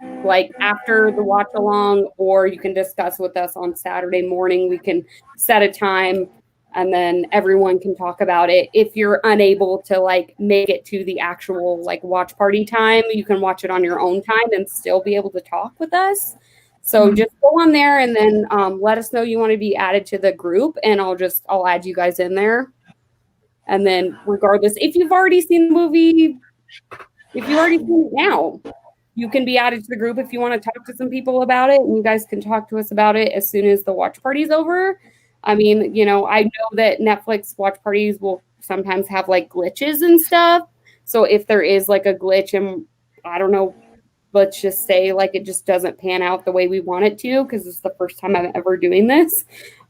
S4: the watch along, or you can discuss with us on Saturday morning. We can set a time and then everyone can talk about it. If you're unable to like make it to the actual like watch party time, you can watch it on your own time and still be able to talk with us. So just go on there and then let us know you want to be added to the group, and I'll add you guys in there. And then regardless, if you've already seen the movie, if you already seen it now, you can be added to the group if you want to talk to some people about it, and you guys can talk to us about it as soon as the watch party's over. I mean, I know that Netflix watch parties will sometimes have like glitches and stuff. So if there is like a glitch and I don't know, let's just say like it just doesn't pan out the way we want it to, because it's the first time I'm ever doing this,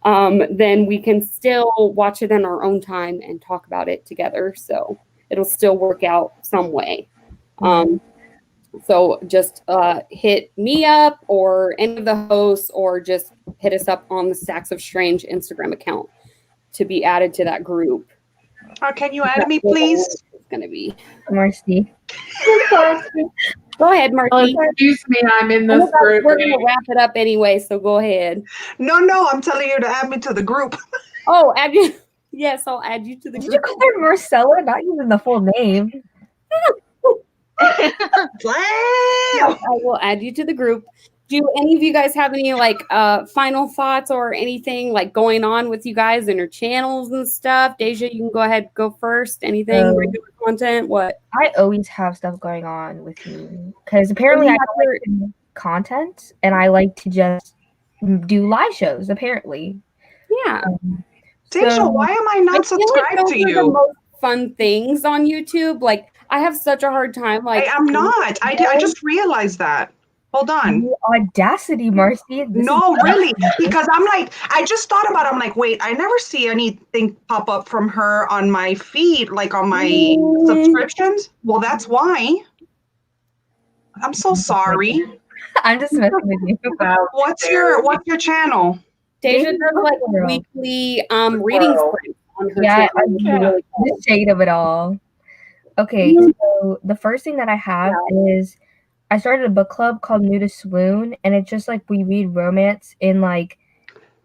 S4: then we can still watch it in our own time and talk about it together. So it'll still work out some way. So just hit me up or any of the hosts, or just hit us up on the Stacks of Strange Instagram account to be added to that group.
S1: Can you add me, please?
S4: It's going to be
S5: Marcy.
S4: Go ahead, Marcy.
S3: Excuse me, I'm in this group.
S4: We're going to wrap it up anyway, so go ahead.
S1: No, I'm telling you to add me to the group.
S4: Oh, add you. Yes, I'll add you to the
S5: Did you
S4: group.
S5: call her Marcella? Not even the full name.
S1: Damn.
S4: I will add you to the group. Do any of you guys have any like final thoughts or anything like going on with you guys and your channels and stuff? Deja, you can go ahead, go first. Anything regular content? What?
S5: I always have stuff going on with me because apparently I don't like to do content and I like to just do live shows. Apparently,
S4: Yeah.
S1: Deja, why am I not subscribed to
S4: The
S1: you?
S4: most fun things on YouTube. Like I have such a hard time. Like
S1: I'm not. I just realized that. Hold on.
S5: The audacity, Marcy.
S1: No, really, because I'm like, I just thought about it. I'm like, wait, I never see anything pop up from her on my feed, like on my subscriptions. Well, that's why. I'm so sorry.
S5: I'm just messing with you.
S1: What's your channel?
S4: Deja does like weekly reading sprints on her channel.
S5: The shade of it all. Okay, so the first thing that I have is I started a book club called New to Swoon, and it's just like we read romance in like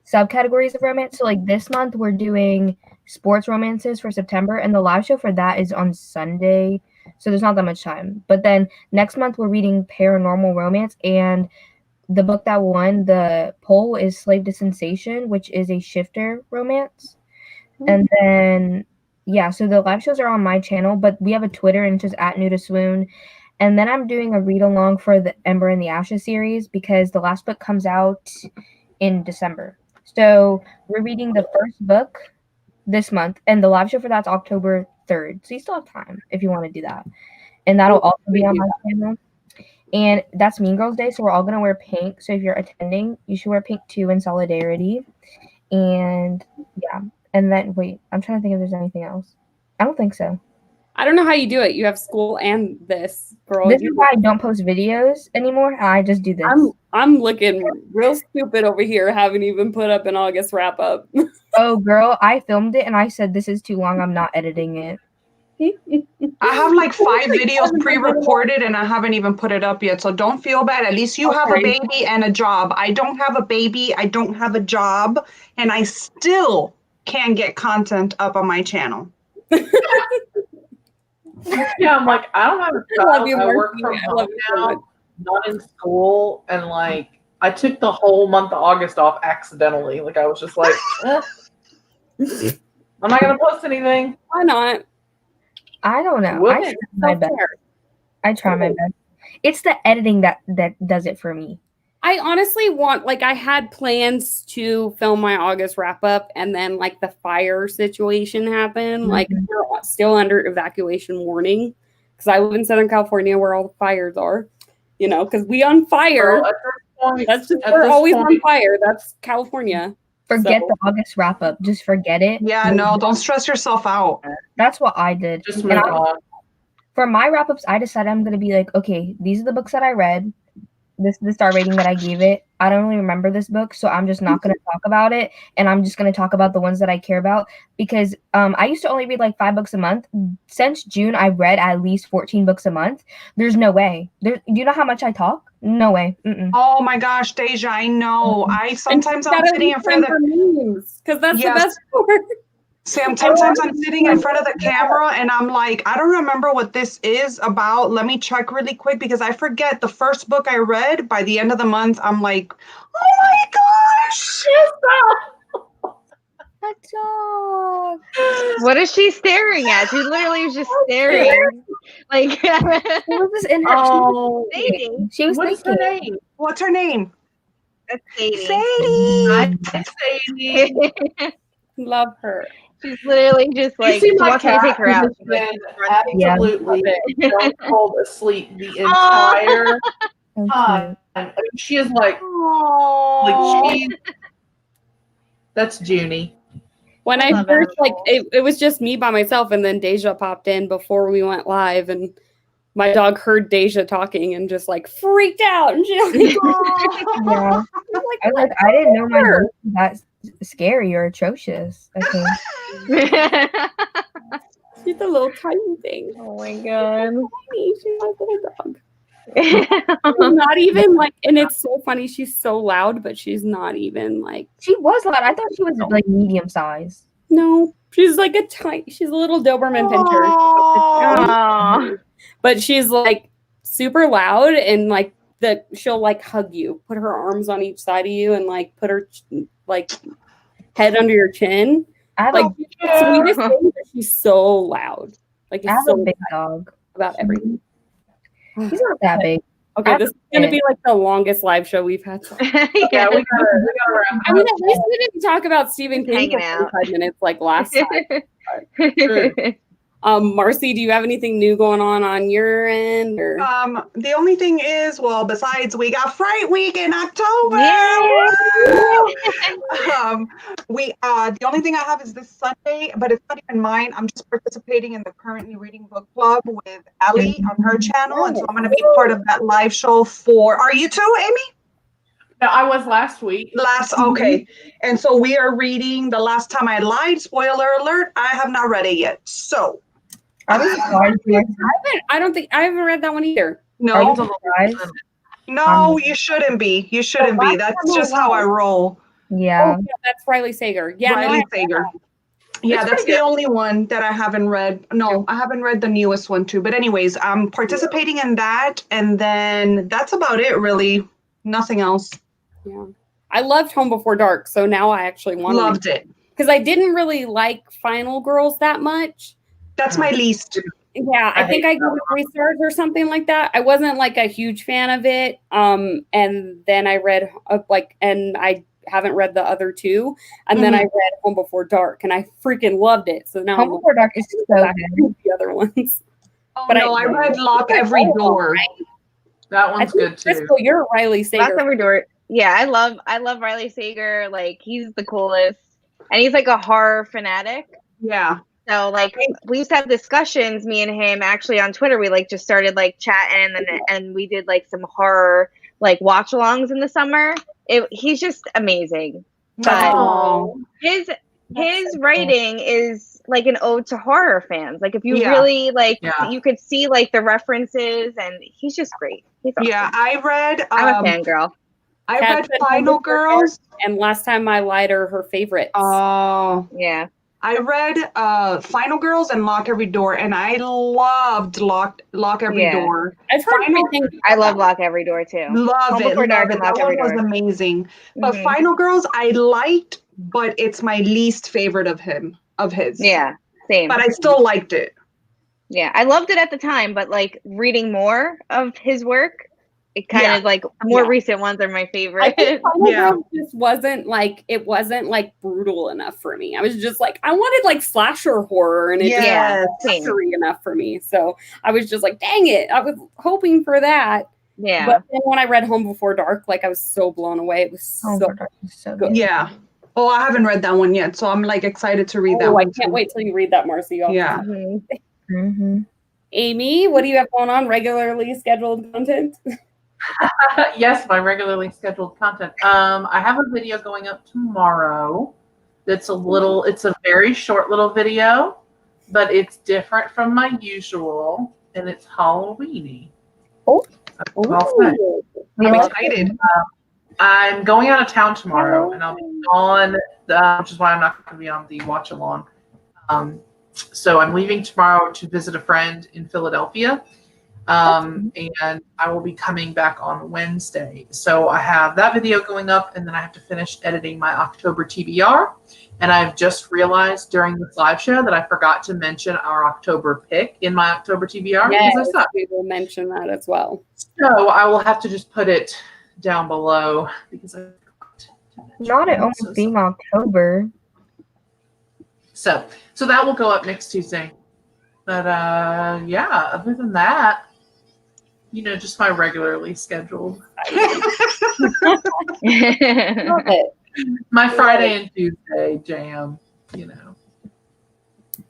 S5: subcategories of romance. So like this month we're doing sports romances for September, and the live show for that is on Sunday. So there's not that much time. But then next month we're reading paranormal romance, and the book that won the poll is Slave to Sensation, which is a shifter romance. And then so the live shows are on my channel, but we have a Twitter and it's just at New to Swoon. And then I'm doing a read along for the Ember and the Ashes series because the last book comes out in December. So we're reading the first book this month, and the live show for that's October 3rd. So you still have time if you want to do that. And that'll also be on my channel. And that's Mean Girls Day, so we're all going to wear pink. So if you're attending, you should wear pink too in solidarity. And and then wait, I'm trying to think if there's anything else. I don't think so.
S4: I don't know how you do it. You have school and this, girl.
S5: This is why I don't post videos anymore. I just do this.
S4: I'm looking real stupid over here. Haven't even put up an August wrap up.
S5: Oh, girl, I filmed it and I said this is too long. I'm not editing it.
S1: I have like 5 videos pre-recorded and I haven't even put it up yet. So don't feel bad. At least you have a baby and a job. I don't have a baby. I don't have a job. And I still can get content up on my channel.
S3: Yeah, I'm like, I don't have a job. I work from home now,
S4: so
S3: not in school, and like I took the whole month of August off accidentally. Like I was just like, I'm not gonna post anything.
S4: Why not?
S5: I don't know. I try my best. I try my best. It's the editing that does it for me.
S4: I honestly I had plans to film my August wrap up, and then like the fire situation happened. Like we're still under evacuation warning because I live in Southern California where all the fires are, because we on fire. That's just, we're always on fire. That's California.
S5: Forget the August wrap up. Just forget it.
S1: Yeah, no, don't stress yourself out.
S5: That's what I did.
S3: Just move on.
S5: For my wrap ups, I decided I'm going to be like, okay, these are the books that I read. This is the star rating that I gave it. I don't really remember this book, so I'm just not going to talk about it. And I'm just going to talk about the ones that I care about because I used to only read like 5 books a month. Since June, I've read at least 14 books a month. There's no way. Do you know how much I talk? No way.
S1: Oh my gosh, Deja, I know. I'm sitting in front of the
S4: memes because that's the best part.
S1: Sometimes I'm sitting in front of the camera and I'm like, I don't remember what this is about. Let me check really quick because I forget the first book I read. By the end of the month, I'm like, oh my gosh.
S5: A dog.
S2: What is she staring at? She literally was just staring. Like,
S5: What was this in her?
S3: Oh,
S2: Sadie.
S5: She was
S3: what's her
S5: thinking.
S3: name?
S1: What's her name?
S2: That's Sadie.
S1: Sadie.
S3: Hi, Sadie.
S4: Love her.
S2: She's literally just
S3: You
S2: like,
S3: see
S2: she
S3: my
S2: wants me to
S3: cat
S2: take her
S3: who
S2: out.
S3: has
S2: She's like,
S3: been
S5: Yeah.
S3: absolutely cold asleep the
S2: Aw.
S3: entire
S5: So
S3: time.
S5: cute.
S3: I mean, she is like
S1: Aww.
S3: she. That's Junie.
S4: When
S2: I
S4: I
S2: love
S4: first
S2: animals.
S4: it was just me by myself, and then Deja popped in before we went live, and my dog heard Deja talking and just like freaked out, and she was like,
S5: Yeah. I was like, I didn't know my dog was that scary or atrocious. I think.
S4: she's a little tiny thing.
S2: Oh my god.
S4: Tiny. She's my little dog. She's not even like, and it's so funny. She's so loud, but she's not even like.
S5: She was loud. I thought she was like medium size.
S4: No, she's like a tiny. She's a little Doberman Pinscher.
S2: Aw.
S4: But she's like super loud, and like she'll like hug you, put her arms on each side of you, and like put her like head under your chin.
S5: I have,
S4: Like
S5: a,
S4: sweetest thing, but she's so loud. Like
S5: I have
S4: it's so
S5: a big dog.
S4: about everything.
S5: He's not that big.
S4: Okay, this is gonna be like the longest live show we've had.
S3: Yeah, we gotta wrap
S4: I mean,
S3: up.
S4: at least we didn't talk about Stephen King for
S2: Hanging out.
S4: 45 minutes like last time. Marcy, do you have anything new going on your end? Or
S1: The only thing is, well, besides we got Fright Week in October.
S2: Yay!
S1: The only thing I have is this Sunday, but it's not even mine. I'm just participating in the Currently Reading Book Club with Allie on her channel, and so I'm going to be part of that live show for. Are you too, Amy?
S3: No, I was last week.
S1: Okay. And so we are reading The Last Time I Lied. Spoiler alert, I have not read it yet. So
S5: Are we surprised?
S4: I haven't read that one either.
S5: Are you
S1: no,
S5: surprised?
S1: no, you shouldn't be. You shouldn't be. That's just how I roll.
S5: Yeah.
S4: Oh, yeah, that's Riley Sager. Yeah,
S1: Riley Sager. Yeah,
S3: It's
S1: that's
S3: pretty
S1: the only one that I haven't read. No, I haven't read the newest one too. But anyways, I'm participating in that, and then that's about it, really. Nothing else.
S4: Yeah. I loved Home Before Dark, so now I actually want to
S1: Loved it.
S4: because I didn't really like Final Girls that much.
S1: That's my least.
S4: Yeah, I think I gave it 3 stars or something like that. I wasn't like a huge fan of it. And then I read and I haven't read the other 2. And then I read Home Before Dark, and I freaking loved it. So now
S5: Home Before Dark is so
S4: back
S5: good.
S4: to the other ones.
S1: Oh,
S4: But
S1: no, I read Lock Every Door.
S3: That
S4: I
S3: one's
S4: think
S3: good too.
S4: Crystal, you're a Riley Sager.
S2: Lock Every Door. Yeah, I love Riley Sager. Like, he's the coolest, and he's like a horror fanatic.
S1: Yeah.
S2: So like we used to have discussions, me and him, actually on Twitter. We like just started like chatting, and we did like some horror like watch-alongs in the summer. He's just amazing. But
S1: Oh.
S2: his writing is like an ode to horror fans. Like, if you
S1: Yeah.
S2: really like,
S3: Yeah.
S2: you could see like the references, and he's just great. He's awesome.
S1: Yeah, I read
S2: I'm a fangirl.
S1: I
S4: Kat
S1: read
S4: said
S1: Final
S4: Home Before
S1: Girls.
S4: And Last Time I Lied are her favorites.
S1: Oh.
S2: Yeah.
S1: I read Final Girls and Lock Every Door, and I loved Lock Every
S2: Yeah.
S1: Door.
S4: I've heard
S1: Final-
S4: great things.
S2: I love Lock Every Door too.
S1: Love
S2: Home
S1: it.
S2: Before Dark
S1: Love it.
S2: and Lock
S1: That one
S2: Every
S1: was
S2: Door.
S1: amazing. But
S2: Mhm.
S1: Final Girls, I liked, but it's my least favorite of his.
S2: Yeah, same.
S1: But I still liked it.
S2: Yeah, I loved it at the time, but like reading more of his work, it kind of like the more recent ones are my
S4: I
S2: favorite.
S4: think Final
S1: Yeah.
S4: Girls just wasn't like brutal enough for me. I was just like, I wanted like slasher horror, and it just
S2: Yeah,
S4: wasn't
S2: same.
S4: scary enough for me. So I was just like, dang it, I was hoping for that.
S2: Yeah.
S4: But then when I read Home Before Dark, like I was so blown away. It was
S5: Home
S4: so
S5: Before Dark is so
S4: good.
S5: good.
S1: Yeah. Oh, I haven't read that one yet, so I'm like excited to read that
S4: Oh, I
S1: one.
S4: can't
S1: too.
S4: wait till you read that, Marcy.
S1: Yeah.
S2: Mhm.
S5: Mm-hmm.
S4: Amy, what do you have going on? Regularly scheduled content?
S3: Yes, my regularly scheduled content. I have a video going up tomorrow. It's a very short little video, but it's different from my usual, and it's Halloweeny.
S5: Oh.
S3: That's what I'll say.
S1: I'm excited.
S3: I'm going out of town tomorrow, and I'll be on, which is why I'm not going to be on the watch along. So I'm leaving tomorrow to visit a friend in Philadelphia. And I will be coming back on Wednesday. So I have that video going up, and then I have to finish editing my October TBR. And I've just realized during this live show that I forgot to mention our October pick in my October TBR.
S4: Yes,
S3: because I suck.
S4: we will mention that as well.
S3: So I will have to just put it down below because I forgot.
S5: Not at almost being October.
S3: So that will go up next Tuesday. But yeah, other than that, just my regularly scheduled.
S4: Love it.
S3: My Friday and Tuesday jam,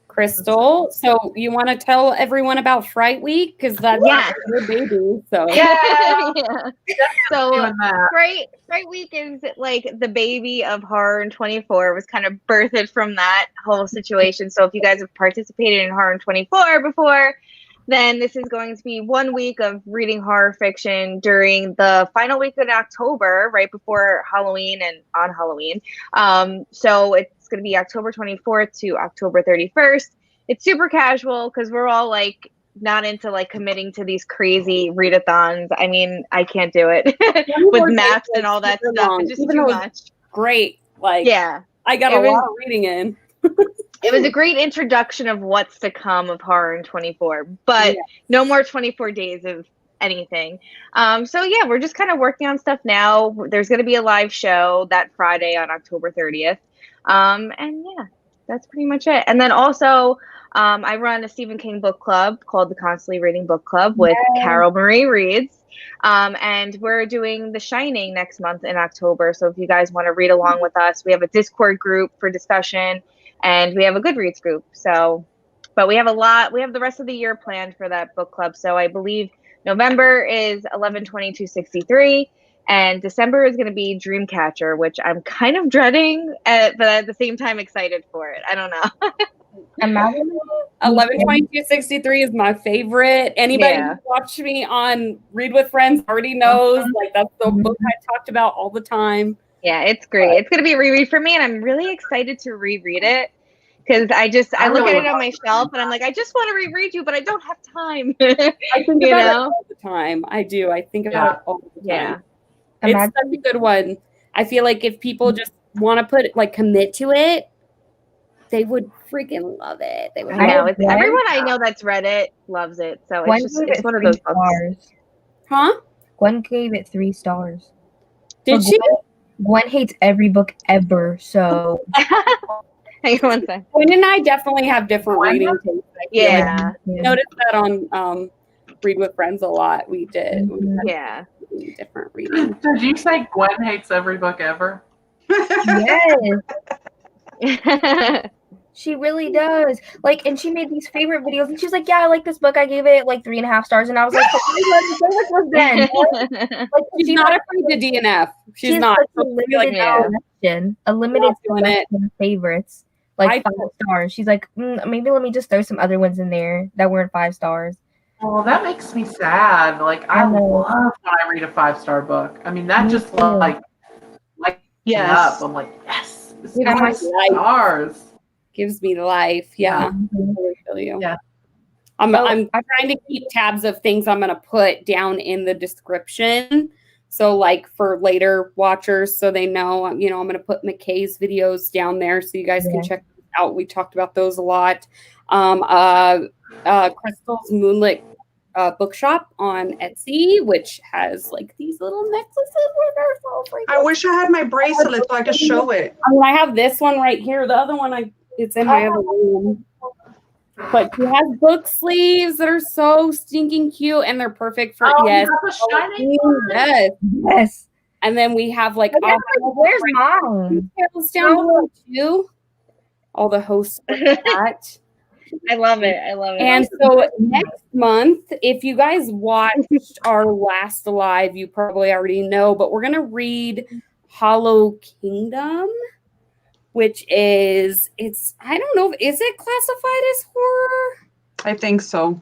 S4: Crystal, so you want to tell everyone about Fright Week? Because that's your baby. So
S3: Yeah.
S2: So Fright Week is like the baby of Horror in 24. It was kind of birthed from that whole situation. So if you guys have participated in Horror in 24 before, then this is going to be 1 week of reading horror fiction during the final week of October, right before Halloween and on Halloween. So it's going to be October 24th to October 31st. It's super casual because we're all like not into like committing to these crazy readathons. I mean, I can't do it with maps and all that stuff. It's just too much.
S4: Great. Like, I got a lot of reading in.
S2: It was a great introduction of what's to come of Horror in 24, but no more 24 days of anything. So yeah, we're just kind of working on stuff now. There's going to be a live show that Friday on October 30th. And yeah, that's pretty much it. And then also, I run a Stephen King book club called the Constantly Reading Book Club with Carol Marie Reads. And we're doing The Shining next month in October. So if you guys want to read along with us, we have a Discord group for discussion. And we have a Goodreads group. So, but we have the rest of the year planned for that book club. So I believe November is 11/22/63 and December is going to be Dreamcatcher, which I'm kind of dreading, but at the same time excited for it. I don't know.
S4: 11/22/63 is my favorite. Anybody who watched me on Read with Friends already knows, like that's the book I talked about all the time.
S2: Yeah, it's great. It's going to be a reread for me, and I'm really excited to reread it because I look at it on my shelf, and I'm like, I just want to reread you, but I don't have time.
S4: I think about it all the time. I do. I think about it all the time.
S2: Yeah.
S4: It's such a good one. I feel like if people just want to commit to it, they would freaking love it. They would.
S2: I know. Everyone I know that's read it loves it. So it's one of those books.
S4: Huh?
S5: Gwen gave it 3 stars.
S4: Did she?
S5: Gwen hates every book ever, so.
S2: Hang on one second.
S4: Gwen and I definitely have different reading tastes.
S2: Yeah.
S4: I noticed that on Read with Friends a lot. We did.
S2: Yeah.
S4: Different reading.
S3: Did you say Gwen hates every book ever?
S5: Yes. She really does. And she made these favorite videos, and she's like, "Yeah, I like this book. I gave it 3.5 stars." And I was like,
S4: "She's not afraid to DNF. She's not
S5: a limited selection of favorites, 5 stars." She's like, "Maybe let me just throw some other ones in there that weren't 5 stars."
S3: Well, that makes me sad. I love when I read a 5-star book. I mean, that just up. I'm like, yes, this is 5 stars.
S4: Gives me life. Yeah. I feel you.
S3: Yeah.
S4: I'm trying to keep tabs of things I'm going to put down in the description. So for later watchers, so they know, I'm going to put McKay's videos down there so you guys can check them out. We talked about those a lot. Crystal's Moonlit bookshop on Etsy, which has these little necklaces with herself.
S1: I wish I had my bracelet so I could show it.
S4: I have this one right here. The other one, it's in my other room. But she has book sleeves that are so stinking cute, and they're perfect for yes. And then we have
S5: where's mine?
S4: Down below too. All the hosts for that.
S2: I love it.
S4: And so next month, if you guys watched our last live, you probably already know, but we're going to read Hollow Kingdom, which is, I don't know, is it classified as horror?
S1: I think so.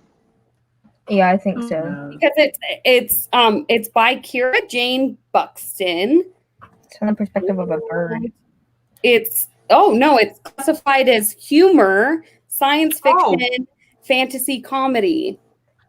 S5: Yeah, I think so.
S4: Because it's by Kira Jane Buxton.
S5: It's from the perspective of a bird.
S4: It's classified as humor, science fiction, fantasy comedy.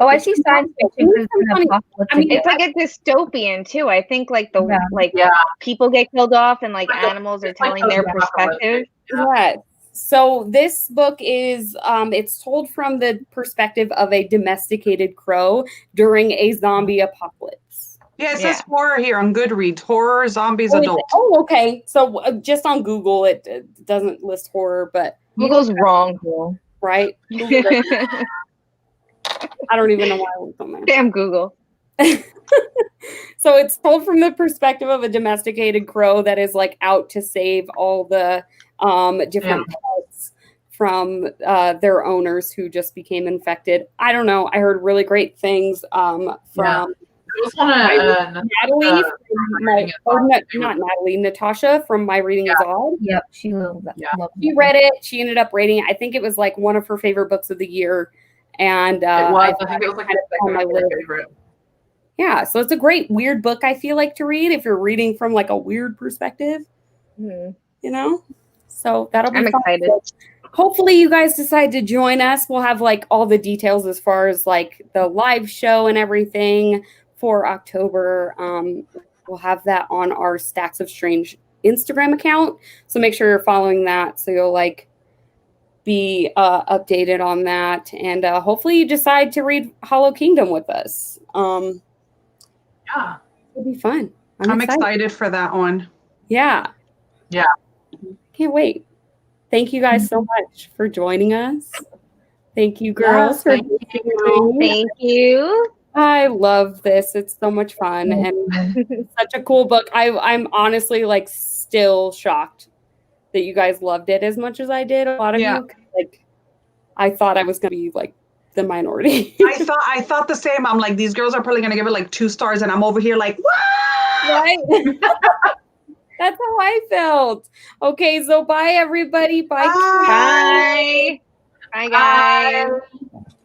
S5: Oh, I see science fiction because it's an apocalyptic.
S4: I mean,
S2: It's like a dystopian too. I think like the
S5: Yeah.
S2: like
S3: Yeah.
S2: people get killed off and like
S3: Like a-
S2: animals are
S3: it's like
S2: telling their
S3: post-apocalyptic.
S2: perspective.
S4: yeah. So this book is it's told from the perspective of a domesticated crow during a zombie apocalypse.
S1: Yeah, it
S2: Yeah.
S1: says horror here on Goodreads. Horror, zombies,
S4: Oh,
S1: adult.
S4: okay. So just on Google, it doesn't list horror, but
S2: Google's wrong.
S4: right? Google doesn't- I don't even know why I looked on there.
S2: Damn Google.
S4: So it's told from the perspective of a domesticated crow that is like out to save all the different pets from their owners who just became infected. I don't know. I heard really great things from
S3: It was one of
S4: Natalie, not Natalie, Natasha from My Reading is Odd.
S5: Yep, she loved that.
S3: Yeah.
S5: Loved
S4: She
S5: that.
S4: read it. She ended up rating it. I think it was like one of her favorite books of the year. And
S3: it was. I think it was like
S4: on my
S3: my
S4: list.
S3: favorite.
S4: Yeah, so it's a great weird book I feel like to read if you're reading from like a weird perspective,
S2: Mhm.
S4: you know? So that'll be
S2: I'm
S4: fun.
S2: excited.
S4: Hopefully you guys decide to join us. We'll have like all the details as far as like the live show and everything for October. We'll have that on our Stacks of Strange Instagram account. So make sure you're following that so you'll like be updated on that. And hopefully you decide to read Hollow Kingdom with us.
S3: Yeah.
S4: It'll be fun.
S1: I'm excited for that one.
S4: Yeah.
S3: Yeah.
S4: Can't wait. Thank you guys so much for joining us. Thank you, girls.
S3: Yes, thank you.
S2: Thank you.
S4: I love this. It's so much fun and it's such a cool book. I'm honestly like still shocked that you guys loved it as much as I did. A lot of you, like, I thought I was gonna be like the minority.
S1: I thought the same. I'm like, these girls are probably gonna give it like 2 stars, and I'm over here like, what?
S4: Right? That's how I felt. Okay, so bye everybody. Bye.
S2: Bye. Bye, guys.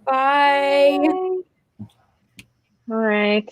S4: Bye.
S2: All right.